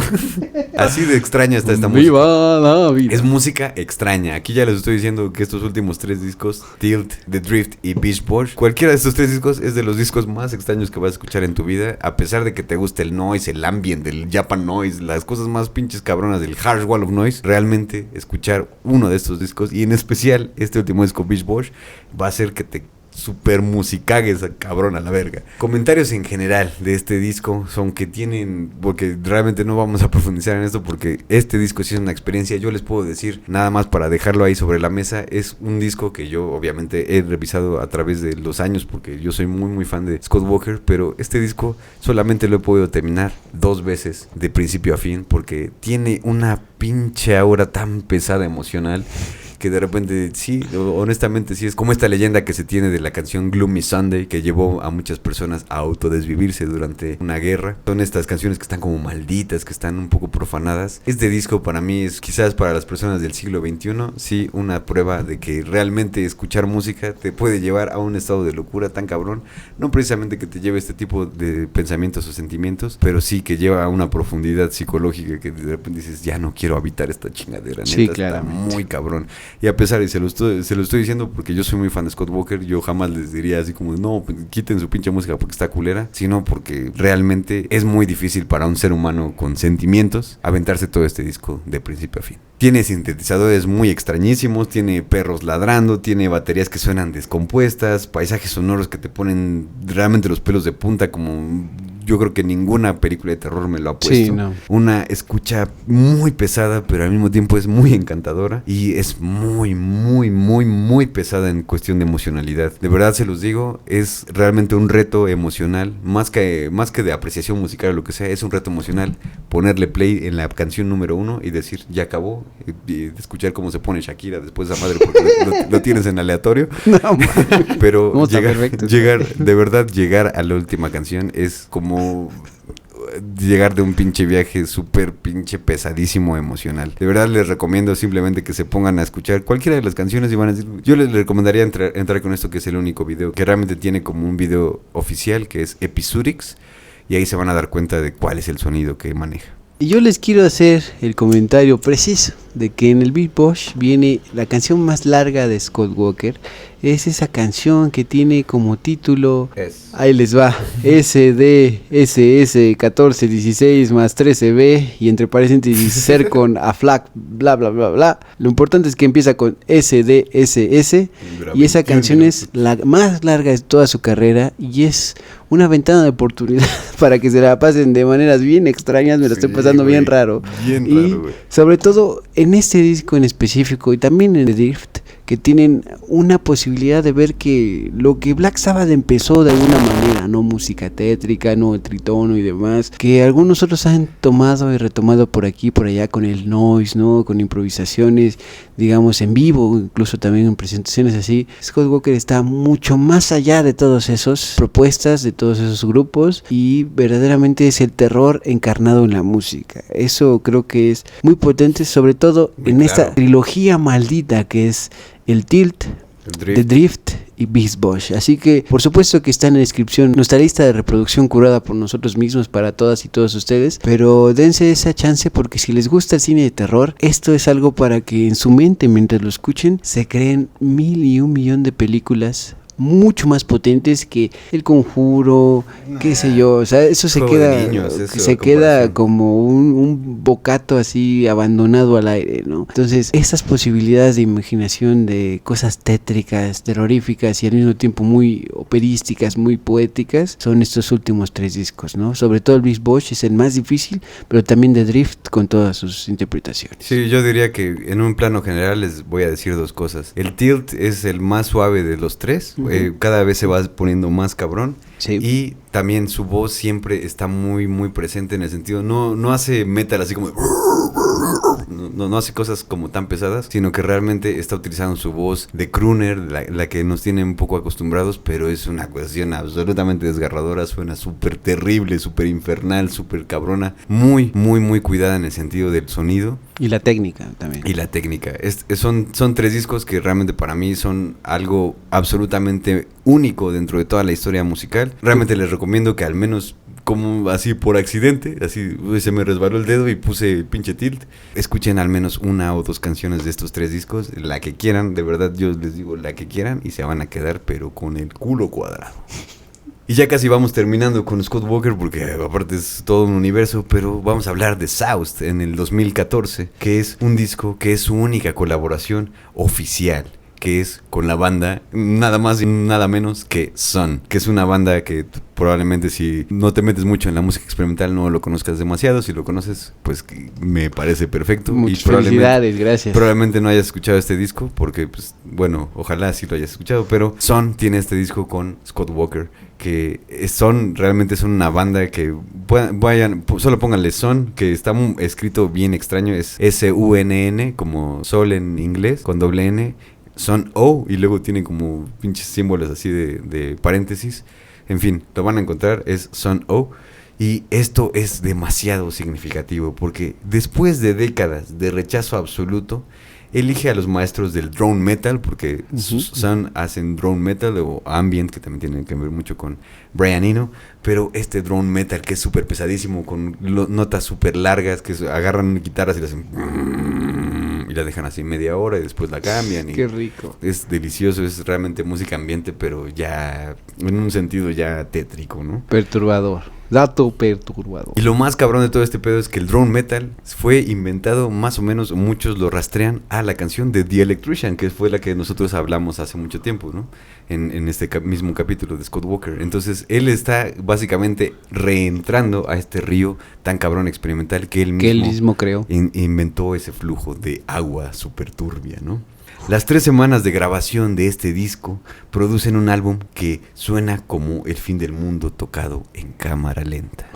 Así de extraña está esta música. ¡Viva la vida! Es música extraña. Aquí ya les estoy diciendo que estos últimos 3 discos, Tilt, The Drift y Beach Bosch, cualquiera de estos 3 discos es de los discos más extraños que vas a escuchar en tu vida, a pesar de que te guste el noise, el ambient, el Japan noise, las cosas más pinches cabronas del harsh wall of noise. Realmente escuchar uno de estos discos, y en especial este último disco Beach Bosch, va a hacer que te super musicagues a cabrón a la verga. Comentarios en general de este disco son que tienen, porque realmente no vamos a profundizar en esto porque este disco sí es una experiencia. Yo les puedo decir, nada más para dejarlo ahí sobre la mesa, es un disco que yo obviamente he revisado a través de los años porque yo soy muy fan de Scott Walker, pero este disco solamente lo he podido terminar 2 veces de principio a fin porque tiene una pinche aura tan pesada emocional que de repente sí, honestamente sí es como esta leyenda que se tiene de la canción Gloomy Sunday, que llevó a muchas personas a autodesvivirse durante una guerra. Son estas canciones que están como malditas, que están un poco profanadas. Este disco para mí es quizás para las personas del siglo XXI, sí, una prueba de que realmente escuchar música te puede llevar a un estado de locura tan cabrón. No precisamente que te lleve este tipo de pensamientos o sentimientos, pero sí que lleva a una profundidad psicológica que de repente dices, ya no quiero habitar esta chingadera. Sí, neta, claro. Está muy cabrón. Y a pesar de, se lo estoy diciendo porque yo soy muy fan de Scott Walker, yo jamás les diría así como, no, quiten su pinche música porque está culera, sino porque realmente es muy difícil para un ser humano con sentimientos aventarse todo este disco de principio a fin. Tiene sintetizadores muy extrañísimos, tiene perros ladrando, tiene baterías que suenan descompuestas, paisajes sonoros que te ponen realmente los pelos de punta, como yo creo que ninguna película de terror me lo ha puesto. Sí, no. Una escucha muy pesada, pero al mismo tiempo es muy encantadora y es muy, muy, muy, muy pesada en cuestión de emocionalidad. De verdad se los digo, es realmente un reto emocional, más que de apreciación musical o lo que sea, es un reto emocional ponerle play en la canción número 1 y decir, ya acabó, y escuchar cómo se pone Shakira después de esa madre porque lo tienes en aleatorio. No, pero llegar a la última canción es como llegar de un pinche viaje súper pinche pesadísimo emocional. De verdad les recomiendo simplemente que se pongan a escuchar cualquiera de las canciones y van a decir, yo les recomendaría entrar con esto, que es el único video que realmente tiene como un video oficial, que es Episodics, y ahí se van a dar cuenta de cuál es el sonido que maneja. Y yo les quiero hacer el comentario preciso de que en el Beat Bosh viene la canción más larga de Scott Walker. Es esa canción que tiene como título, ahí les va, SDSS 1416 más 13B y entre paréntesis ser con AFLAC, bla bla bla bla. Lo importante es que empieza con SDSS y esa canción es la más larga de toda su carrera y es una ventana de oportunidad para que se la pasen de maneras bien extrañas. Me lo estoy pasando bien raro. Y sobre todo en este disco en específico y también en The Drift, que tienen una posibilidad de ver que lo que Black Sabbath empezó de alguna manera, no música tétrica, no tritono y demás, que algunos otros han tomado y retomado por aquí y por allá con el noise, ¿no? Con improvisaciones, digamos, en vivo, incluso también en presentaciones así. Scott Walker está mucho más allá de todas esas propuestas, de todos esos grupos, y verdaderamente es el terror encarnado en la música. Eso creo que es muy potente, sobre todo en esta trilogía maldita que es el Tilt, The Drift y Beast Bosh. Así que por supuesto que está en la descripción nuestra lista de reproducción curada por nosotros mismos para todas y todos ustedes, pero dense esa chance porque si les gusta el cine de terror, esto es algo para que en su mente, mientras lo escuchen, se creen 1,000,000,000 de películas mucho más potentes que El Conjuro, qué sé yo, o sea, eso se queda como un bocato así abandonado al aire, ¿no? Entonces, esas posibilidades de imaginación de cosas tétricas, terroríficas y al mismo tiempo muy operísticas, muy poéticas, son estos últimos 3 discos, ¿no? Sobre todo el Beast Bosh es el más difícil, pero también The Drift con todas sus interpretaciones. Sí, yo diría que en un plano general les voy a decir 2 cosas. El Tilt es el más suave de los 3. Cada vez se va poniendo más cabrón. Sí. Y también su voz siempre está muy, muy presente en el sentido, no hace metal así como... No hace cosas como tan pesadas, sino que realmente está utilizando su voz de crooner, la que nos tiene un poco acostumbrados, pero es una cuestión absolutamente desgarradora, suena súper terrible, súper infernal, súper cabrona, muy, muy, muy cuidada en el sentido del sonido. Y la técnica también. Y la técnica. Son 3 discos que realmente para mí son algo absolutamente único dentro de toda la historia musical. Realmente les recomiendo que al menos, como así por accidente, así se me resbaló el dedo y puse el pinche Tilt, escuchen al menos 1 o 2 canciones de estos 3 discos, la que quieran, de verdad yo les digo la que quieran y se van a quedar pero con el culo cuadrado. Y ya casi vamos terminando con Scott Walker porque aparte es todo un universo, pero vamos a hablar de Soused en el 2014, que es un disco que es su única colaboración oficial, que es con la banda nada más y nada menos que Sun, que es una banda que probablemente si no te metes mucho en la música experimental no lo conozcas demasiado. Si lo conoces, pues me parece perfecto. Muchas y felicidades, gracias. Probablemente no hayas escuchado este disco porque, pues, bueno, ojalá sí lo hayas escuchado, pero Sun tiene este disco con Scott Walker, que realmente son una banda que vayan, solo pónganle Sun, que está escrito bien extraño, es S-U-N-N, como sol en inglés, con doble N, Sun O, y luego tiene como pinches símbolos así de paréntesis. En fin, lo van a encontrar, es Sun O. Y esto es demasiado significativo porque después de décadas de rechazo absoluto, elige a los maestros del drone metal, porque Sun hacen drone metal o ambient, que también tienen que ver mucho con Brian Eno, pero este drone metal que es súper pesadísimo, con notas súper largas, que agarran guitarras y las hacen y la dejan así media hora y después la cambian. Y qué rico. Es delicioso, es realmente música ambiente, pero ya en un sentido ya tétrico, ¿no? Perturbador. Dato perturbador. Y lo más cabrón de todo este pedo es que el drone metal fue inventado más o menos, muchos lo rastrean a la canción de The Electrician, que fue la que nosotros hablamos hace mucho tiempo, ¿no? En este mismo capítulo de Scott Walker. Entonces él está básicamente reentrando a este río tan cabrón experimental que él mismo creó. Inventó ese flujo de agua súper turbia, ¿no? Las 3 semanas de grabación de este disco producen un álbum que suena como el fin del mundo tocado en cámara lenta.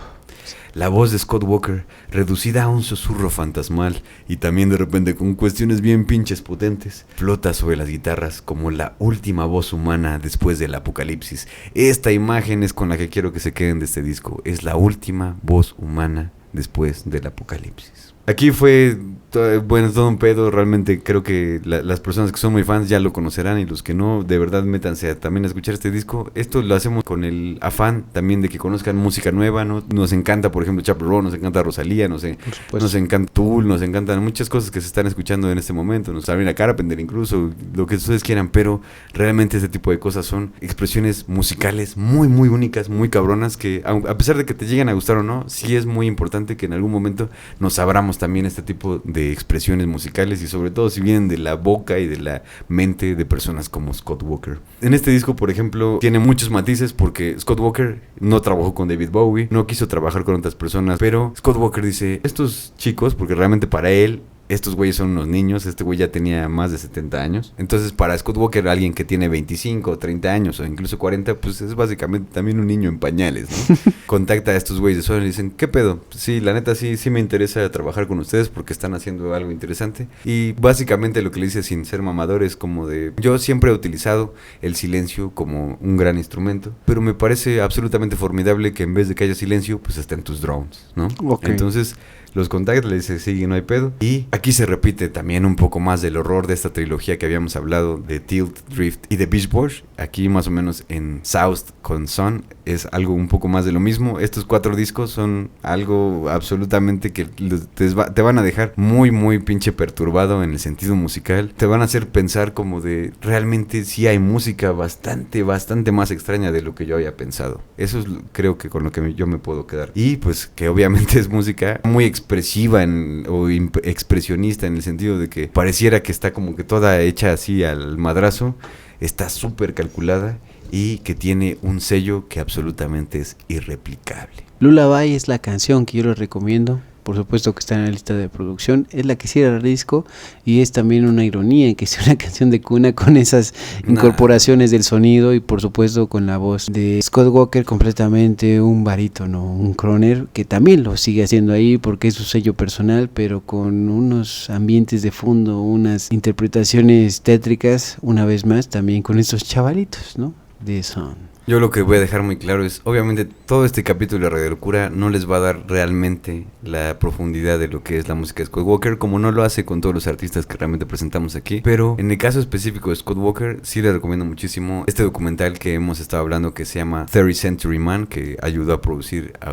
La voz de Scott Walker, reducida a un susurro fantasmal y también de repente con cuestiones bien pinches potentes, flota sobre las guitarras como la última voz humana después del apocalipsis. Esta imagen es con la que quiero que se queden de este disco. Es la última voz humana después del apocalipsis. Aquí fue, todo un pedo. Realmente creo que las personas que son muy fans ya lo conocerán, y los que no, de verdad métanse también a escuchar este disco. Esto lo hacemos con el afán también de que conozcan música nueva, ¿no? Nos encanta, por ejemplo, Chappell Roan, nos encanta Rosalía, nos encanta Tool, nos encantan muchas cosas que se están escuchando en este momento, nos Sabrina Carpenter incluso, lo que ustedes quieran, pero realmente este tipo de cosas son expresiones musicales muy, muy únicas, muy cabronas, que a pesar de que te lleguen a gustar o no, sí es muy importante que en algún momento nos abramos también este tipo de expresiones musicales, y sobre todo si vienen de la boca y de la mente de personas como Scott Walker. En este disco, por ejemplo, tiene muchos matices porque Scott Walker no trabajó con David Bowie, no quiso trabajar con otras personas, pero Scott Walker dice, estos chicos, porque realmente para él estos güeyes son unos niños, este güey ya tenía más de 70 años. Entonces, para Scott Walker, alguien que tiene 25, 30 años o incluso 40, pues es básicamente también un niño en pañales, ¿no? Contacta a estos güeyes de Sony y dicen, ¿qué pedo? Sí, la neta sí me interesa trabajar con ustedes porque están haciendo algo interesante. Y básicamente lo que le dice, sin ser mamador, es como de, yo siempre he utilizado el silencio como un gran instrumento, pero me parece absolutamente formidable que en vez de que haya silencio, pues estén tus drones, ¿no? Okay. Entonces los contacta, le dice, sí, no hay pedo. Y aquí se repite también un poco más del horror de esta trilogía que habíamos hablado de Tilt, Drift y The Beach Boys. Aquí más o menos en South con Sun es algo un poco más de lo mismo. Estos 4 discos son algo absolutamente que te van a dejar muy, muy pinche perturbado en el sentido musical. Te van a hacer pensar como de, realmente sí hay música bastante, bastante más extraña de lo que yo había pensado. Eso es, creo que con lo que yo me puedo quedar. Y pues que obviamente es música muy expresiva o expresionista, en el sentido de que pareciera que está como que toda hecha así al madrazo. Está súper calculada y que tiene un sello que absolutamente es irreplicable. Lullaby es la canción que yo les recomiendo. Por supuesto que está en la lista de producción. Es la que cierra el disco y es también una ironía que sea una canción de cuna con esas incorporaciones del sonido y por supuesto con la voz de Scott Walker, completamente un barítono, un croner, que también lo sigue haciendo ahí porque es su sello personal, pero con unos ambientes de fondo, unas interpretaciones tétricas, una vez más también con estos chavalitos, ¿no? De Sun. Yo lo que voy a dejar muy claro es, obviamente, todo este capítulo de Radio Locura no les va a dar realmente la profundidad de lo que es la música de Scott Walker, como no lo hace con todos los artistas que realmente presentamos aquí. Pero en el caso específico de Scott Walker, sí les recomiendo muchísimo este documental que hemos estado hablando, que se llama 30th Century Man, que ayudó a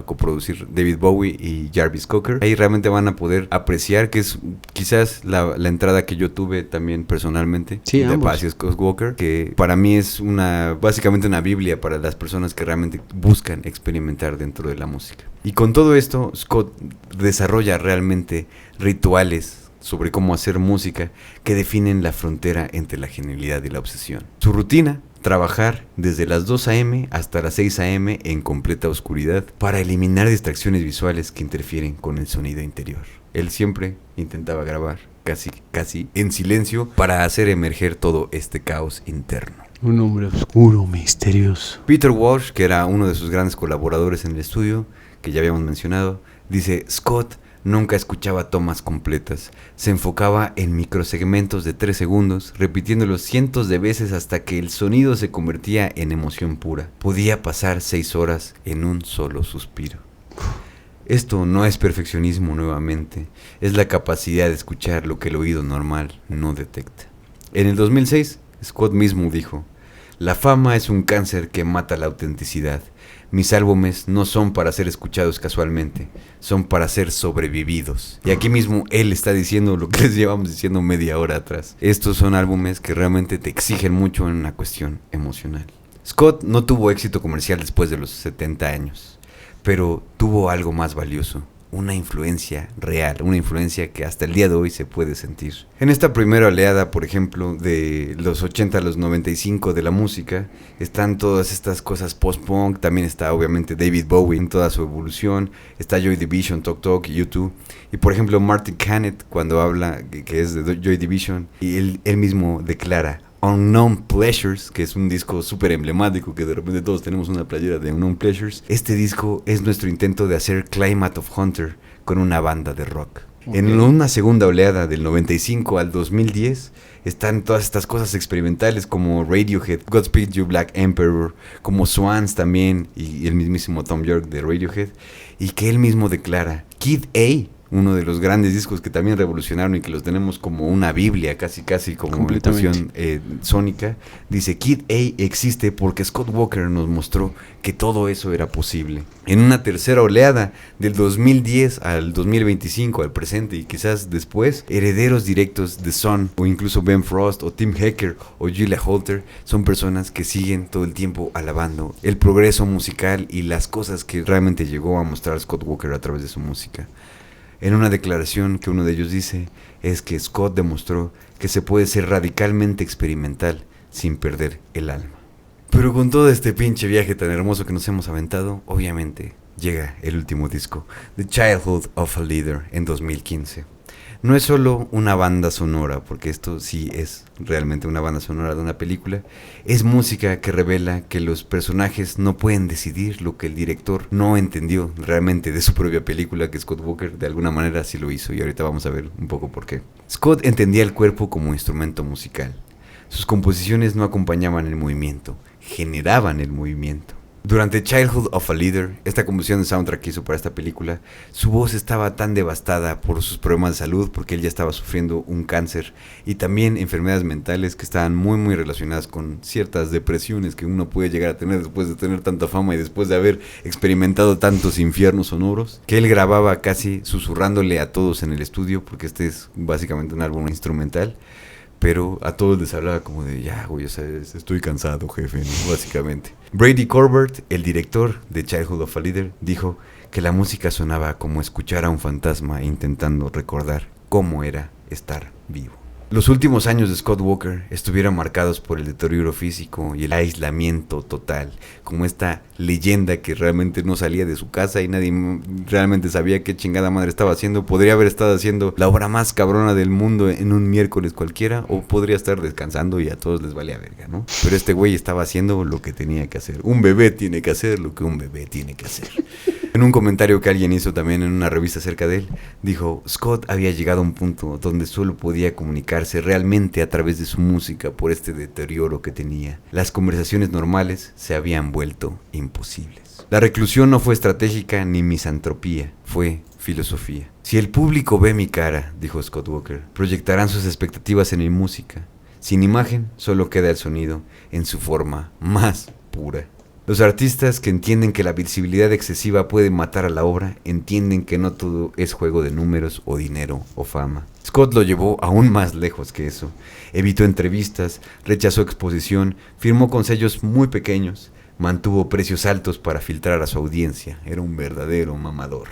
coproducir David Bowie y Jarvis Cocker. Ahí realmente van a poder apreciar, que es quizás la entrada que yo tuve también personalmente, sí, de hacia Scott Walker, que para mí es básicamente una biblia para las personas que realmente buscan experimentar dentro de la música. Y con todo esto, Scott desarrolla realmente rituales sobre cómo hacer música que definen la frontera entre la genialidad y la obsesión. Su rutina: trabajar desde las 2 a.m. hasta las 6 a.m. en completa oscuridad para eliminar distracciones visuales que interfieren con el sonido interior. Él siempre intentaba grabar casi en silencio para hacer emerger todo este caos interno. Un hombre oscuro, misterioso. Peter Walsh, que era uno de sus grandes colaboradores en el estudio, que ya habíamos mencionado, dice: Scott nunca escuchaba tomas completas, se enfocaba en microsegmentos de 3 segundos, repitiéndolos cientos de veces hasta que el sonido se convertía en emoción pura. Podía pasar 6 horas en un solo suspiro. Esto no es perfeccionismo nuevamente, es la capacidad de escuchar lo que el oído normal no detecta. En el 2006, Scott mismo dijo: la fama es un cáncer que mata la autenticidad. Mis álbumes no son para ser escuchados casualmente, son para ser sobrevividos. Y aquí mismo él está diciendo lo que les llevamos diciendo media hora atrás. Estos son álbumes que realmente te exigen mucho en una cuestión emocional. Scott no tuvo éxito comercial después de los 70 años, pero tuvo algo más valioso: una influencia real, una influencia que hasta el día de hoy se puede sentir. En esta primera oleada, por ejemplo, de los 80 a los 95 de la música, están todas estas cosas post-punk, también está obviamente David Bowie en toda su evolución, está Joy Division, Tok Tok, U2, y por ejemplo Martin Canet, cuando habla, que es de Joy Division, y él mismo declara: Unknown Pleasures, que es un disco súper emblemático, que de repente todos tenemos una playera de Unknown Pleasures. Este disco es nuestro intento de hacer Climate of Hunter con una banda de rock. Okay. En una segunda oleada del 95 al 2010 están todas estas cosas experimentales como Radiohead, Godspeed You Black Emperor, como Swans también, y el mismísimo Thom Yorke de Radiohead, y que él mismo declara: Kid A, uno de los grandes discos que también revolucionaron y que los tenemos como una biblia, casi como imitación sónica, dice: Kid A existe porque Scott Walker nos mostró que todo eso era posible. En una tercera oleada, del 2010 al 2025, al presente y quizás después, herederos directos de Sun, o incluso Ben Frost, o Tim Hecker, o Julia Holter, son personas que siguen todo el tiempo alabando el progreso musical y las cosas que realmente llegó a mostrar Scott Walker a través de su música. En una declaración que uno de ellos dice es que Scott demostró que se puede ser radicalmente experimental sin perder el alma. Pero con todo este pinche viaje tan hermoso que nos hemos aventado, obviamente llega el último disco, The Childhood of a Leader, en 2015. No es solo una banda sonora, porque esto sí es realmente una banda sonora de una película. Es música que revela que los personajes no pueden decidir lo que el director no entendió realmente de su propia película, que Scott Walker de alguna manera sí lo hizo, y ahorita vamos a ver un poco por qué. Scott entendía el cuerpo como instrumento musical. Sus composiciones no acompañaban el movimiento, generaban el movimiento. Durante Childhood of a Leader, esta composición de soundtrack que hizo para esta película, su voz estaba tan devastada por sus problemas de salud, porque él ya estaba sufriendo un cáncer y también enfermedades mentales que estaban muy relacionadas con ciertas depresiones que uno puede llegar a tener después de tener tanta fama y después de haber experimentado tantos infiernos sonoros, que él grababa casi susurrándole a todos en el estudio, porque este es básicamente un álbum instrumental. Pero a todos les hablaba como de: ya, güey, o sea, estoy cansado, jefe, ¿no? Básicamente. Brady Corbett, el director de Childhood of a Leader, dijo que la música sonaba como escuchar a un fantasma intentando recordar cómo era estar vivo. Los últimos años de Scott Walker estuvieron marcados por el deterioro físico y el aislamiento total, como esta leyenda que realmente no salía de su casa y nadie realmente sabía qué chingada madre estaba haciendo. Podría haber estado haciendo la obra más cabrona del mundo en un miércoles cualquiera, o podría estar descansando y a todos les valía verga, ¿no? Pero este güey estaba haciendo lo que tenía que hacer. Un bebé tiene que hacer lo que un bebé tiene que hacer. En un comentario que alguien hizo también en una revista acerca de él, dijo: Scott había llegado a un punto donde solo podía comunicarse realmente a través de su música por este deterioro que tenía. Las conversaciones normales se habían vuelto imposibles. La reclusión no fue estratégica ni misantropía, fue filosofía. Si el público ve mi cara, dijo Scott Walker, proyectarán sus expectativas en mi música. Sin imagen, solo queda el sonido en su forma más pura. Los artistas que entienden que la visibilidad excesiva puede matar a la obra, entienden que no todo es juego de números o dinero o fama. Scott lo llevó aún más lejos que eso. Evitó entrevistas, rechazó exposición, firmó con sellos muy pequeños, mantuvo precios altos para filtrar a su audiencia. Era un verdadero mamador.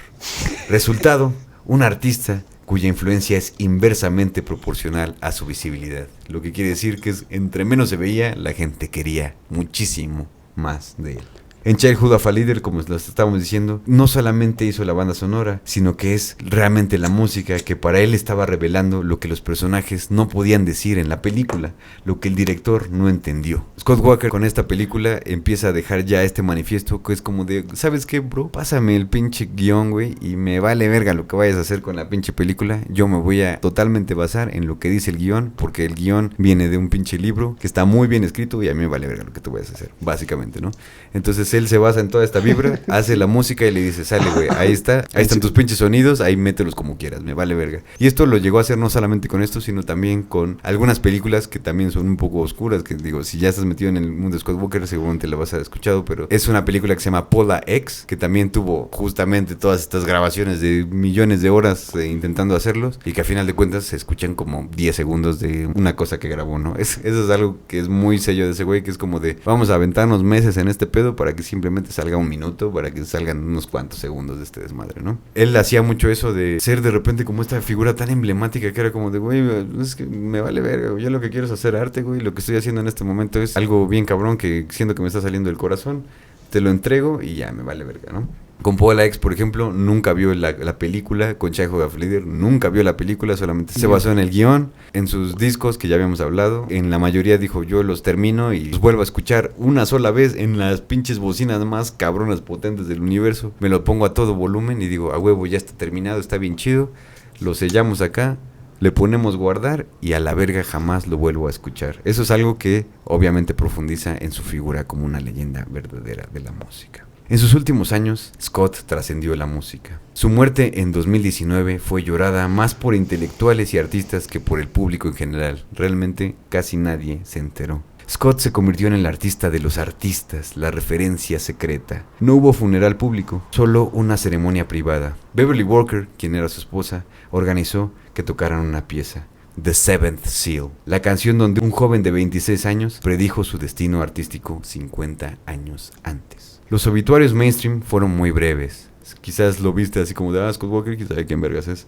Resultado: un artista cuya influencia es inversamente proporcional a su visibilidad. Lo que quiere decir que entre menos se veía, la gente quería muchísimo más de él. En Childhood of a Leader, como les estábamos diciendo, no solamente hizo la banda sonora, sino que es realmente la música que para él estaba revelando lo que los personajes no podían decir en la película, lo que el director no entendió. Scott Walker con esta película empieza a dejar ya este manifiesto que es como de, ¿sabes qué, bro? Pásame el pinche guión, güey, y me vale verga lo que vayas a hacer con la pinche película. Yo me voy a totalmente basar en lo que dice el guión, porque el guión viene de un pinche libro que está muy bien escrito y a mí me vale verga lo que tú vayas a hacer, básicamente, ¿no? Entonces él se basa en toda esta vibra, hace la música y le dice, sale, güey, ahí están tus pinches sonidos, ahí mételos como quieras, me vale verga. Y esto lo llegó a hacer no solamente con esto, sino también con algunas películas que también son un poco oscuras, que digo, si ya estás metido en el mundo de Scott Walker, seguramente la vas a haber escuchado, pero es una película que se llama Pola X, que también tuvo justamente todas estas grabaciones de millones de horas intentando hacerlos, y que a final de cuentas se escuchan como 10 segundos de una cosa que grabó, ¿no? Eso es algo que es muy sello de ese güey, que es como de, vamos a aventarnos meses en este pedo para que simplemente salga un minuto, para que salgan unos cuantos segundos de este desmadre, ¿no? Él hacía mucho eso de ser de repente como esta figura tan emblemática que era como de, güey, es que me vale verga, yo lo que quiero es hacer arte, güey, lo que estoy haciendo en este momento es algo bien cabrón que siento que me está saliendo del corazón, te lo entrego y ya me vale verga, ¿no? Con Paula X, por ejemplo, nunca vio la película. Con Childhood of a Leader nunca vio la película, solamente se basó en el guión, en sus discos que ya habíamos hablado. En la mayoría dijo, yo los termino y los vuelvo a escuchar una sola vez en las pinches bocinas más cabronas potentes del universo. Me lo pongo a todo volumen y digo, a huevo, ya está terminado, está bien chido. Lo sellamos acá, le ponemos guardar y a la verga jamás lo vuelvo a escuchar. Eso es algo que obviamente profundiza en su figura como una leyenda verdadera de la música. En sus últimos años, Scott trascendió la música. Su muerte en 2019 fue llorada más por intelectuales y artistas que por el público en general. Realmente casi nadie se enteró. Scott se convirtió en el artista de los artistas, la referencia secreta. No hubo funeral público, solo una ceremonia privada. Beverly Walker, quien era su esposa, organizó que tocaran una pieza, The Seventh Seal, la canción donde un joven de 26 años predijo su destino artístico 50 años antes. Los obituarios mainstream fueron muy breves. Quizás lo viste así como de Scott Walker, quizás quién vergas es,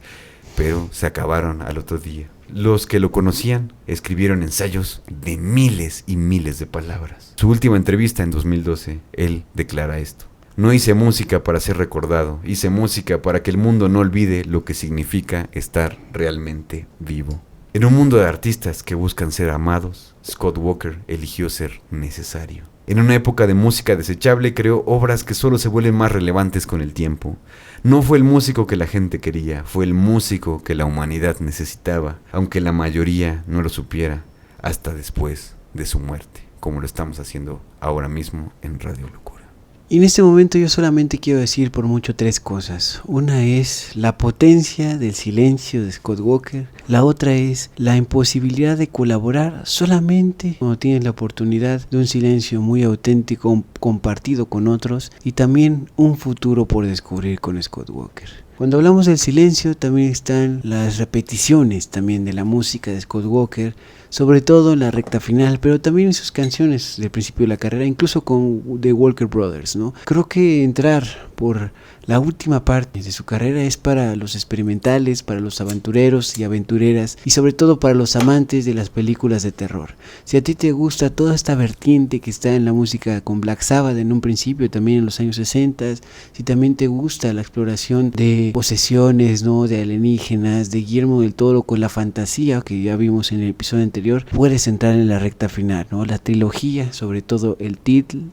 pero se acabaron al otro día. Los que lo conocían escribieron ensayos de miles y miles de palabras. Su última entrevista en 2012, él declara esto: no hice música para ser recordado, hice música para que el mundo no olvide lo que significa estar realmente vivo. En un mundo de artistas que buscan ser amados, Scott Walker eligió ser necesario. En una época de música desechable creó obras que solo se vuelven más relevantes con el tiempo. No fue el músico que la gente quería, fue el músico que la humanidad necesitaba, aunque la mayoría no lo supiera hasta después de su muerte, como lo estamos haciendo ahora mismo en Radio Locura. Y en este momento yo solamente quiero decir por mucho 3 cosas. Una es la potencia del silencio de Scott Walker. La otra es la imposibilidad de colaborar solamente cuando tienes la oportunidad de un silencio muy auténtico compartido con otros. Y también un futuro por descubrir con Scott Walker. Cuando hablamos del silencio también están las repeticiones también de la música de Scott Walker, sobre todo en la recta final, pero también en sus canciones del principio de la carrera, incluso con The Walker Brothers, ¿no? Creo que entrar por la última parte de su carrera es para los experimentales, para los aventureros y aventureras, y sobre todo para los amantes de las películas de terror. Si a ti te gusta toda esta vertiente que está en la música con Black Sabbath en un principio, también en los años 60, si también te gusta la exploración de posesiones, ¿no?, de alienígenas, de Guillermo del Toro con la fantasía que ya vimos en el episodio anterior, puedes entrar en la recta final, ¿no? La trilogía, sobre todo el título,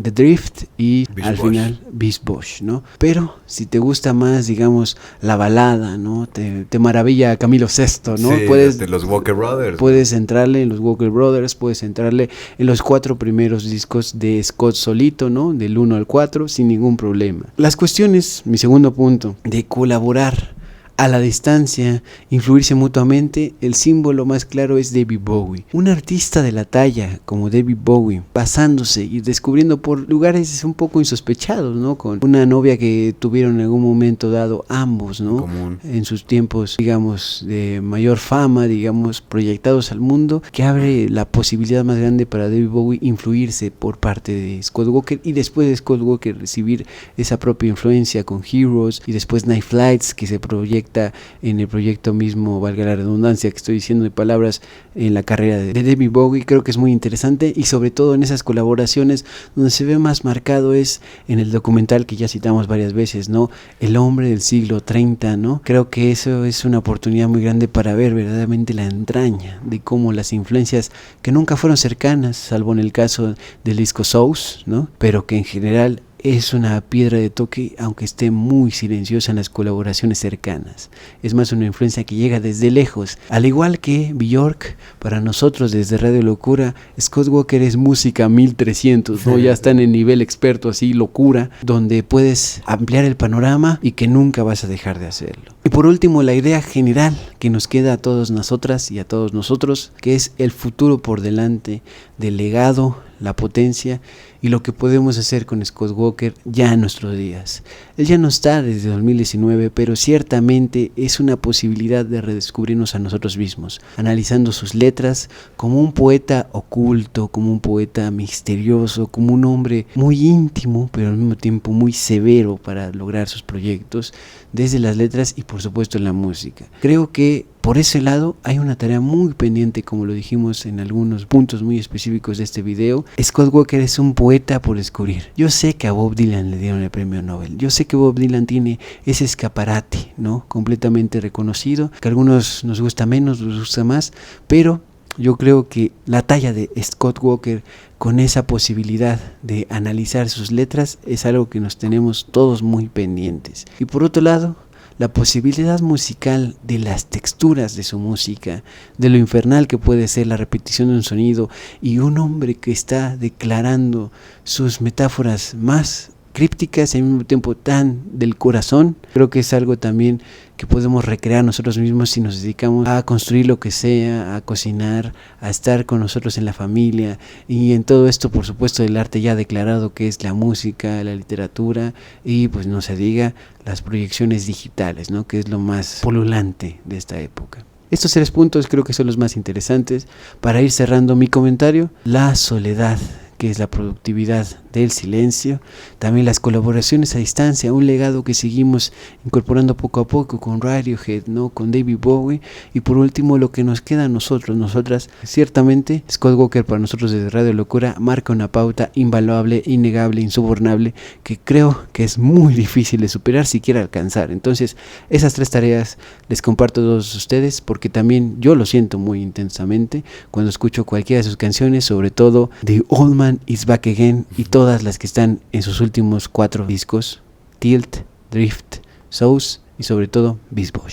The Drift y Beach al Boys. final Beach Boys, ¿no? Pero si te gusta más, digamos, la balada, ¿no? Te maravilla Camilo VI, ¿no? Sí, Puedes de los Walker Brothers. Puedes entrarle en los Walker Brothers, puedes entrarle en los 4 primeros discos de Scott solito, ¿no? Del 1 al 4, sin ningún problema. Las cuestiones, mi segundo punto, de colaborar a la distancia, influirse mutuamente, el símbolo más claro es David Bowie. Un artista de la talla como David Bowie, pasándose y descubriendo por lugares un poco insospechados, ¿no? Con una novia que tuvieron en algún momento dado ambos, ¿no? Común. En sus tiempos, digamos, de mayor fama, digamos, proyectados al mundo, que abre la posibilidad más grande para David Bowie influirse por parte de Scott Walker y después de Scott Walker recibir esa propia influencia con Heroes y después Night Flights, que se proyecta directa en el proyecto mismo, valga la redundancia que estoy diciendo de palabras, en la carrera de David Bowie. Creo que es muy interesante, y sobre todo en esas colaboraciones donde se ve más marcado es en el documental que ya citamos varias veces, ¿no? El hombre del siglo 30, ¿no? Creo que eso es una oportunidad muy grande para ver verdaderamente la entraña de cómo las influencias que nunca fueron cercanas, salvo en el caso del disco Souls, ¿no? Pero que en general es una piedra de toque, aunque esté muy silenciosa en las colaboraciones cercanas. Es más una influencia que llega desde lejos. Al igual que Björk, para nosotros desde Radio Locura, Scott Walker es música 1300, ¿no? Ya está en el nivel experto, así, locura, donde puedes ampliar el panorama y que nunca vas a dejar de hacerlo. Y por último, la idea general que nos queda a todas nosotras y a todos nosotros, que es el futuro por delante del legado, la potencia y lo que podemos hacer con Scott Walker ya en nuestros días. Él ya no está desde 2019, pero ciertamente es una posibilidad de redescubrirnos a nosotros mismos, analizando sus letras como un poeta oculto, como un poeta misterioso, como un hombre muy íntimo, pero al mismo tiempo muy severo para lograr sus proyectos, desde las letras y por supuesto en la música. Creo que por ese lado hay una tarea muy pendiente, como lo dijimos en algunos puntos muy específicos de este video. Scott Walker es un poeta por descubrir. Yo sé que a Bob Dylan le dieron el premio Nobel. Yo sé que Bob Dylan tiene ese escaparate, ¿no? Completamente reconocido, que a algunos nos gusta menos, nos gusta más, pero yo creo que la talla de Scott Walker con esa posibilidad de analizar sus letras es algo que nos tenemos todos muy pendientes. Y por otro lado, la posibilidad musical de las texturas de su música, de lo infernal que puede ser la repetición de un sonido y un hombre que está declarando sus metáforas más crípticas y al mismo tiempo tan del corazón. Creo que es algo también que podemos recrear nosotros mismos si nos dedicamos a construir lo que sea, a cocinar, a estar con nosotros en la familia, y en todo esto por supuesto el arte ya declarado que es la música, la literatura y pues no se diga las proyecciones digitales, ¿no? Que es lo más polulante de esta época. Estos 3 puntos creo que son los más interesantes. Para ir cerrando mi comentario, la soledad, que es la productividad del silencio, también las colaboraciones a distancia, un legado que seguimos incorporando poco a poco con Radiohead, ¿no? Con David Bowie, y por último lo que nos queda a nosotros, nosotras. Ciertamente Scott Walker para nosotros desde Radio Locura marca una pauta invaluable, innegable, insobornable, que creo que es muy difícil de superar, siquiera alcanzar. Entonces esas 3 tareas les comparto a todos ustedes, porque también yo lo siento muy intensamente cuando escucho cualquiera de sus canciones, sobre todo The Old Man Is Back Again y todas las que están en sus últimos 4 discos, Tilt, Drift, Souls y sobre todo Beast Boy.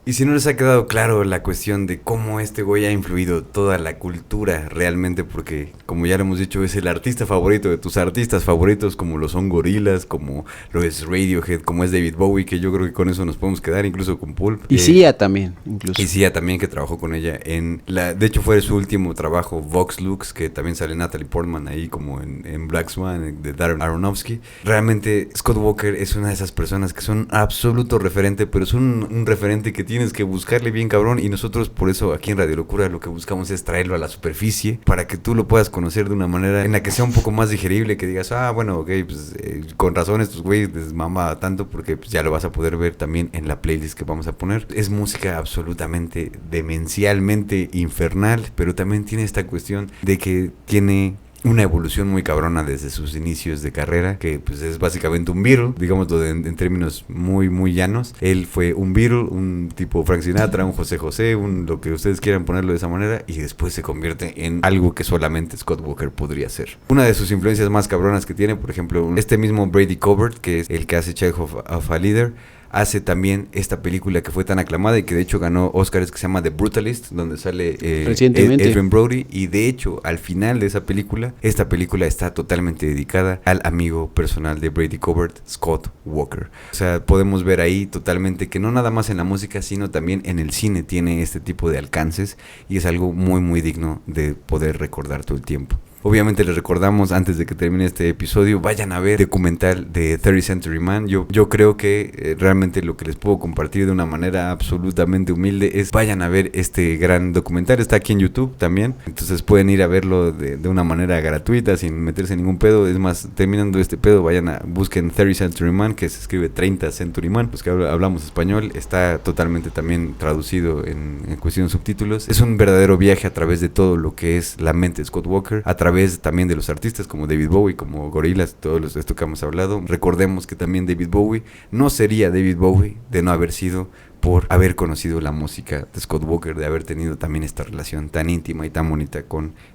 Y si no les ha quedado claro la cuestión de cómo este güey ha influido toda la cultura realmente, porque como ya lo hemos dicho es el artista favorito de tus artistas favoritos, como lo son Gorillaz, como lo es Radiohead, como es David Bowie, que yo creo que con eso nos podemos quedar, incluso con Pulp. Y Sia también, incluso. Y Sia también, que trabajó con ella de hecho fue su último trabajo, Vox Lux, que también sale Natalie Portman ahí como en Black Swan, de Darren Aronofsky. Realmente Scott Walker es una de esas personas que son absoluto referente, pero es un referente que tienes que buscarle bien cabrón, y nosotros por eso aquí en Radio Locura lo que buscamos es traerlo a la superficie para que tú lo puedas conocer de una manera en la que sea un poco más digerible, que digas, bueno, ok, pues con razón estos güeyes les mama tanto, porque pues ya lo vas a poder ver también en la playlist que vamos a poner. Es música absolutamente demencialmente infernal, pero también tiene esta cuestión de que tiene una evolución muy cabrona desde sus inicios de carrera, que pues es básicamente un Beatle, digámoslo en términos muy muy llanos. Él fue un Beatle, un tipo Frank Sinatra, un José José, lo que ustedes quieran ponerlo de esa manera, y después se convierte en algo que solamente Scott Walker podría ser. Una de sus influencias más cabronas que tiene, por ejemplo, este mismo Brady Cobert, que es el que hace Child of a Leader, hace también esta película que fue tan aclamada y que de hecho ganó Oscars, que se llama The Brutalist, donde sale Adrien Brody, y de hecho al final de esa película, esta película está totalmente dedicada al amigo personal de Brady Cobert, Scott Walker. O sea, podemos ver ahí totalmente que no nada más en la música, sino también en el cine tiene este tipo de alcances, y es algo muy muy digno de poder recordar todo el tiempo. Obviamente les recordamos, antes de que termine este episodio, vayan a ver el documental de 30th Century Man. Yo creo que realmente lo que les puedo compartir de una manera absolutamente humilde es vayan a ver este gran documental. Está aquí en YouTube también, entonces pueden ir a verlo de una manera gratuita, sin meterse en ningún pedo. Es más, terminando este pedo, busquen 30th Century Man, que se escribe 30 Century Man, los que hablamos español. Está totalmente también traducido en cuestión de subtítulos. Es un verdadero viaje a través de todo lo que es la mente de Scott Walker, a través también de los artistas como David Bowie, como Gorillaz, todos esto que hemos hablado. Recordemos que también David Bowie no sería David Bowie de no haber sido por haber conocido la música de Scott Walker, de haber tenido también esta relación tan íntima y tan bonita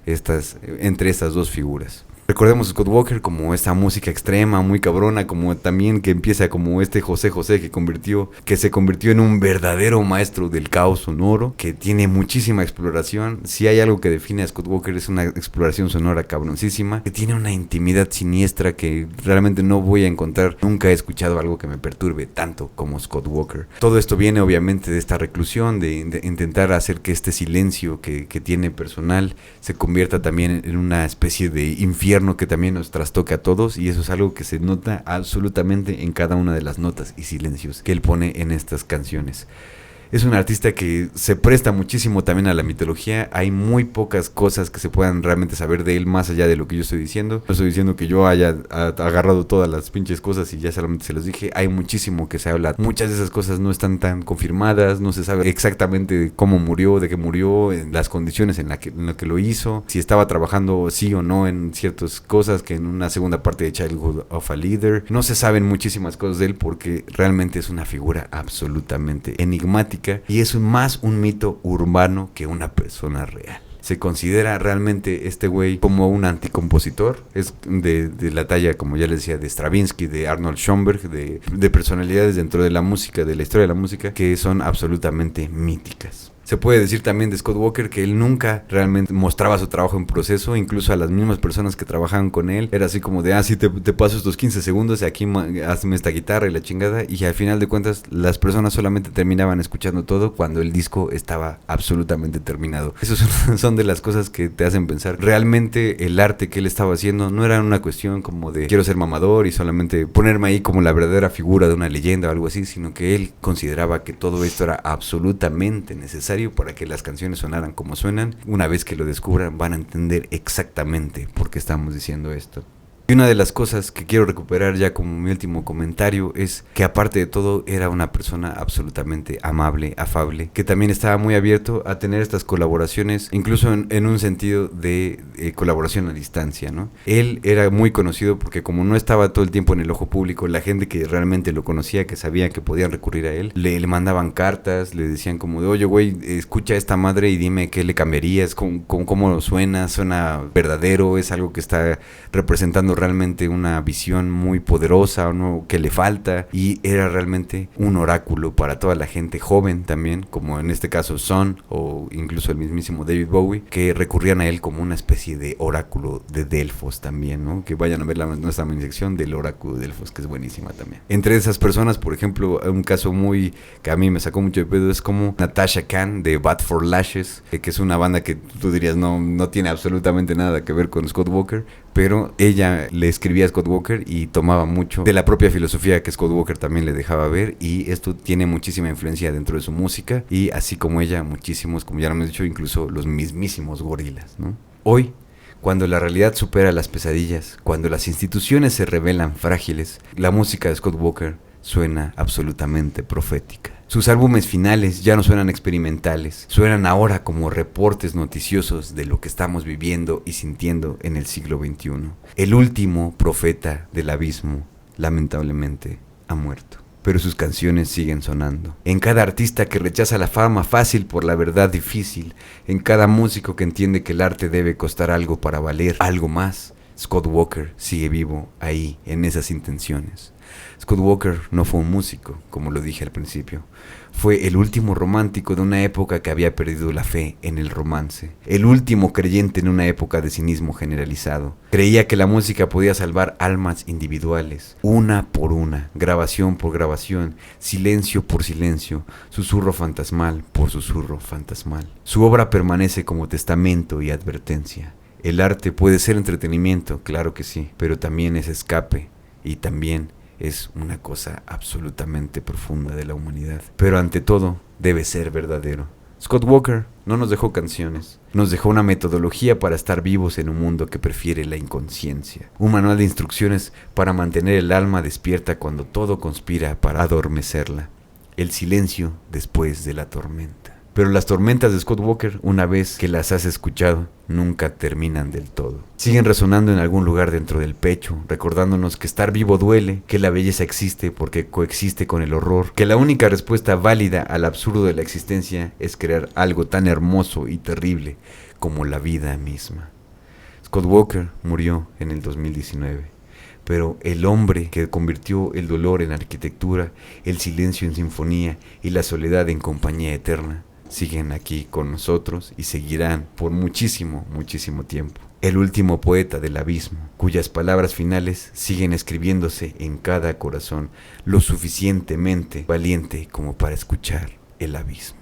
entre estas dos figuras. Recordemos a Scott Walker como esta música extrema, muy cabrona, como también que empieza como José José que se convirtió en un verdadero maestro del caos sonoro, que tiene muchísima exploración. Si hay algo que define a Scott Walker es una exploración sonora cabroncísima, que tiene una intimidad siniestra que realmente no voy a encontrar. Nunca he escuchado algo que me perturbe tanto como Scott Walker. Todo esto viene obviamente de esta reclusión, de intentar hacer que este silencio que tiene personal se convierta también en una especie de infierno que también nos trastoca a todos, y eso es algo que se nota absolutamente en cada una de las notas y silencios que él pone en estas canciones. Es un artista que se presta muchísimo también a la mitología. Hay muy pocas cosas que se puedan realmente saber de él más allá de lo que yo estoy diciendo. No estoy diciendo que yo haya agarrado todas las pinches cosas y ya solamente se los dije. Hay muchísimo que se habla. Muchas de esas cosas no están tan confirmadas. No se sabe exactamente cómo murió, de qué murió, en las condiciones en las que lo hizo, si estaba trabajando sí o no en ciertas cosas, que en una segunda parte de Childhood of a Leader. No se saben muchísimas cosas de él porque realmente es una figura absolutamente enigmática. Y es más un mito urbano que una persona real. Se considera realmente este güey como un anticompositor. Es de la talla, como ya les decía, de Stravinsky, de Arnold Schoenberg, de personalidades dentro de la música, de la historia de la música, que son absolutamente míticas. Se puede decir también de Scott Walker que él nunca realmente mostraba su trabajo en proceso, incluso a las mismas personas que trabajaban con él. Era así como de, sí, te paso estos 15 segundos, aquí hazme esta guitarra y la chingada. Y al final de cuentas, las personas solamente terminaban escuchando todo cuando el disco estaba absolutamente terminado. Esas son de las cosas que te hacen pensar. Realmente el arte que él estaba haciendo no era una cuestión como de quiero ser mamador y solamente ponerme ahí como la verdadera figura de una leyenda o algo así, sino que él consideraba que todo esto era absolutamente necesario para que las canciones sonaran como suenan. Una vez que lo descubran van a entender exactamente por qué estamos diciendo esto. Y una de las cosas que quiero recuperar ya como mi último comentario es que aparte de todo era una persona absolutamente amable, afable, que también estaba muy abierto a tener estas colaboraciones, incluso en un sentido de colaboración a distancia, ¿no? Él era muy conocido porque como no estaba todo el tiempo en el ojo público, la gente que realmente lo conocía, que sabía que podían recurrir a él, le mandaban cartas, le decían como de, oye güey, escucha a esta madre y dime qué le cambiarías, cómo suena verdadero, es algo que está representando realmente una visión muy poderosa, ¿no?, que le falta, y era realmente un oráculo para toda la gente joven también, como en este caso Son o incluso el mismísimo David Bowie, que recurrían a él como una especie de oráculo de Delfos también, ¿no? Que vayan a ver nuestra minisección del oráculo de Delfos, que es buenísima también. Entre esas personas, por ejemplo, un caso que a mí me sacó mucho de pedo es como Natasha Khan de Bad for Lashes, que es una banda que tú dirías no tiene absolutamente nada que ver con Scott Walker, pero ella le escribía a Scott Walker y tomaba mucho de la propia filosofía que Scott Walker también le dejaba ver, y esto tiene muchísima influencia dentro de su música, y así como ella, muchísimos, como ya lo hemos dicho, incluso los mismísimos Gorillaz, ¿no? Hoy, cuando la realidad supera las pesadillas, cuando las instituciones se revelan frágiles, la música de Scott Walker suena absolutamente profética. Sus álbumes finales ya no suenan experimentales, suenan ahora como reportes noticiosos de lo que estamos viviendo y sintiendo en el siglo XXI. El último profeta del abismo, lamentablemente, ha muerto. Pero sus canciones siguen sonando. En cada artista que rechaza la fama fácil por la verdad difícil, en cada músico que entiende que el arte debe costar algo para valer algo más, Scott Walker sigue vivo ahí, en esas intenciones. Scott Walker no fue un músico, como lo dije al principio. Fue el último romántico de una época que había perdido la fe en el romance. El último creyente en una época de cinismo generalizado. Creía que la música podía salvar almas individuales, una por una, grabación por grabación, silencio por silencio, susurro fantasmal por susurro fantasmal. Su obra permanece como testamento y advertencia. El arte puede ser entretenimiento, claro que sí, pero también es escape y también es una cosa absolutamente profunda de la humanidad. Pero ante todo, debe ser verdadero. Scott Walker no nos dejó canciones, nos dejó una metodología para estar vivos en un mundo que prefiere la inconsciencia. Un manual de instrucciones para mantener el alma despierta cuando todo conspira para adormecerla. El silencio después de la tormenta. Pero las tormentas de Scott Walker, una vez que las has escuchado, nunca terminan del todo. Siguen resonando en algún lugar dentro del pecho, recordándonos que estar vivo duele, que la belleza existe porque coexiste con el horror, que la única respuesta válida al absurdo de la existencia es crear algo tan hermoso y terrible como la vida misma. Scott Walker murió en el 2019. Pero el hombre que convirtió el dolor en arquitectura, el silencio en sinfonía y la soledad en compañía eterna, siguen aquí con nosotros y seguirán por muchísimo, muchísimo tiempo. El último poeta del abismo, cuyas palabras finales siguen escribiéndose en cada corazón, lo suficientemente valiente como para escuchar el abismo.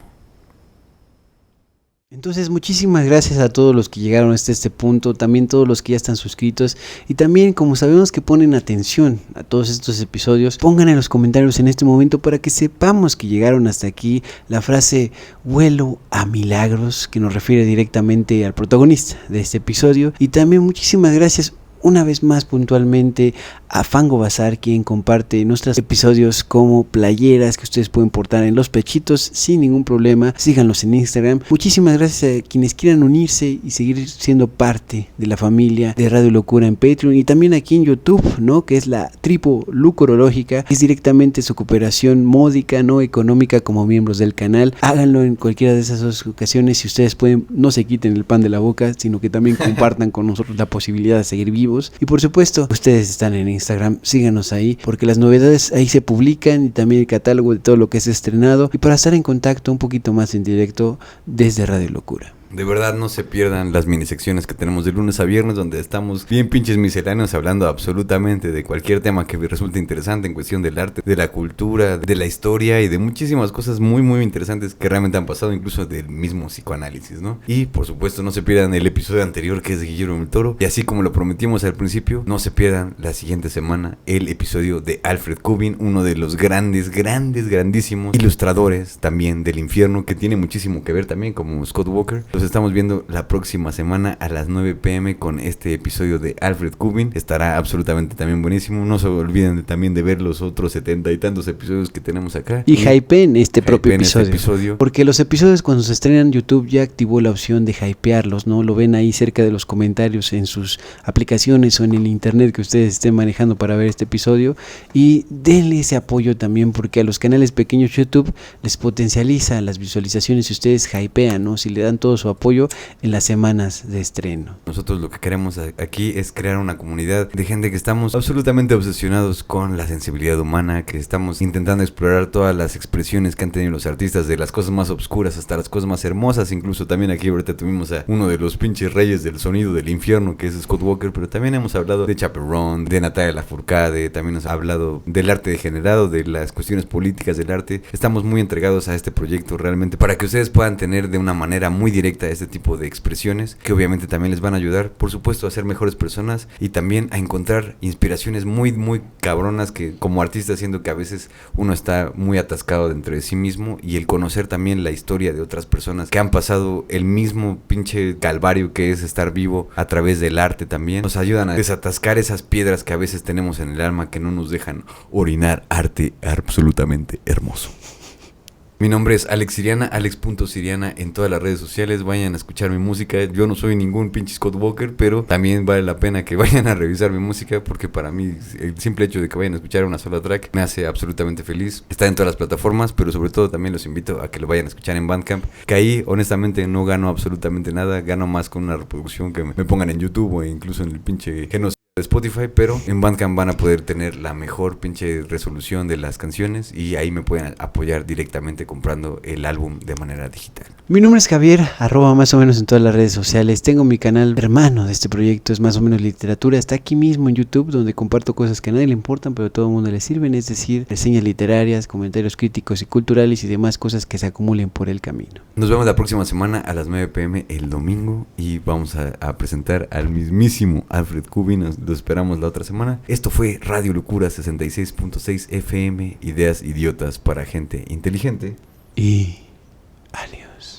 Entonces, muchísimas gracias a todos los que llegaron hasta este punto, también todos los que ya están suscritos y también, como sabemos que ponen atención a todos estos episodios, pongan en los comentarios en este momento para que sepamos que llegaron hasta aquí la frase "huelo a milagros", que nos refiere directamente al protagonista de este episodio. Y también muchísimas gracias una vez más puntualmente a Fango Bazar, quien comparte nuestros episodios como playeras que ustedes pueden portar en los pechitos sin ningún problema. Síganlos en Instagram. Muchísimas gracias a quienes quieran unirse y seguir siendo parte de la familia de Radio Locura en Patreon y también aquí en YouTube, ¿no? Que es la Tribu Lucorológica. Es directamente su cooperación módica, no económica, como miembros del canal. Háganlo en cualquiera de esas dos ocasiones. Si ustedes pueden, no se quiten el pan de la boca, sino que también compartan con nosotros la posibilidad de seguir vivos. Y por supuesto, ustedes están en Instagram, síganos ahí, porque las novedades ahí se publican y también el catálogo de todo lo que es estrenado y para estar en contacto un poquito más en directo desde Radio Locura. De verdad no se pierdan las minisecciones que tenemos de lunes a viernes, donde estamos bien pinches misceláneos hablando absolutamente de cualquier tema que resulte interesante en cuestión del arte, de la cultura, de la historia y de muchísimas cosas muy muy interesantes que realmente han pasado, incluso del mismo psicoanálisis, ¿no? Y por supuesto no se pierdan el episodio anterior, que es de Guillermo del Toro, y así como lo prometimos al principio, no se pierdan la siguiente semana el episodio de Alfred Kubin, uno de los grandísimos ilustradores también del infierno, que tiene muchísimo que ver también como Scott Walker. Los estamos viendo la próxima semana a las 9 p.m. con este episodio de Alfred Kubin. Estará absolutamente también buenísimo. No se olviden también de ver los otros 70 y tantos episodios que tenemos acá. Y hypeen este propio episodio. Porque los episodios cuando se estrenan, YouTube ya activó la opción de hypearlos, ¿no? Lo ven ahí cerca de los comentarios en sus aplicaciones o en el internet que ustedes estén manejando para ver este episodio. Y denle ese apoyo también, porque a los canales pequeños YouTube les potencializa las visualizaciones si ustedes hypean, ¿no? Si le dan todo su apoyo en las semanas de estreno. Nosotros lo que queremos aquí es crear una comunidad de gente que estamos absolutamente obsesionados con la sensibilidad humana, que estamos intentando explorar todas las expresiones que han tenido los artistas, de las cosas más obscuras hasta las cosas más hermosas. Incluso también aquí ahorita tuvimos a uno de los pinches reyes del sonido del infierno, que es Scott Walker, pero también hemos hablado de Chaperone, de Natalia Lafourcade, también nos ha hablado del arte degenerado, de las cuestiones políticas del arte. Estamos muy entregados a este proyecto realmente para que ustedes puedan tener de una manera muy directa este tipo de expresiones que obviamente también les van a ayudar, por supuesto, a ser mejores personas y también a encontrar inspiraciones muy muy cabronas, que como artista siento que a veces uno está muy atascado dentro de sí mismo, y el conocer también la historia de otras personas que han pasado el mismo pinche calvario que es estar vivo a través del arte también nos ayudan a desatascar esas piedras que a veces tenemos en el alma que no nos dejan orinar arte absolutamente hermoso. Mi nombre es Alex Siriana, alex.siriana en todas las redes sociales. Vayan a escuchar mi música. Yo no soy ningún pinche Scott Walker, pero también vale la pena que vayan a revisar mi música, porque para mí el simple hecho de que vayan a escuchar una sola track me hace absolutamente feliz. Está en todas las plataformas, pero sobre todo también los invito a que lo vayan a escuchar en Bandcamp, que ahí honestamente no gano absolutamente nada. Gano más con una reproducción que me pongan en YouTube o incluso en el pinche genocidio de Spotify, pero en Bandcamp van a poder tener la mejor pinche resolución de las canciones y ahí me pueden apoyar directamente comprando el álbum de manera digital. Mi nombre es Javier, @ más o menos en todas las redes sociales. Tengo mi canal hermano de este proyecto, es más o menos literatura. Está aquí mismo en YouTube, donde comparto cosas que a nadie le importan, pero a todo el mundo le sirven. Es decir, reseñas literarias, comentarios críticos y culturales y demás cosas que se acumulen por el camino. Nos vemos la próxima semana a las 9 p.m. el domingo y vamos a presentar al mismísimo Alfred Kubin. Lo esperamos la otra semana. Esto fue Radio Locura 66.6 FM, ideas idiotas para gente inteligente. Y adiós.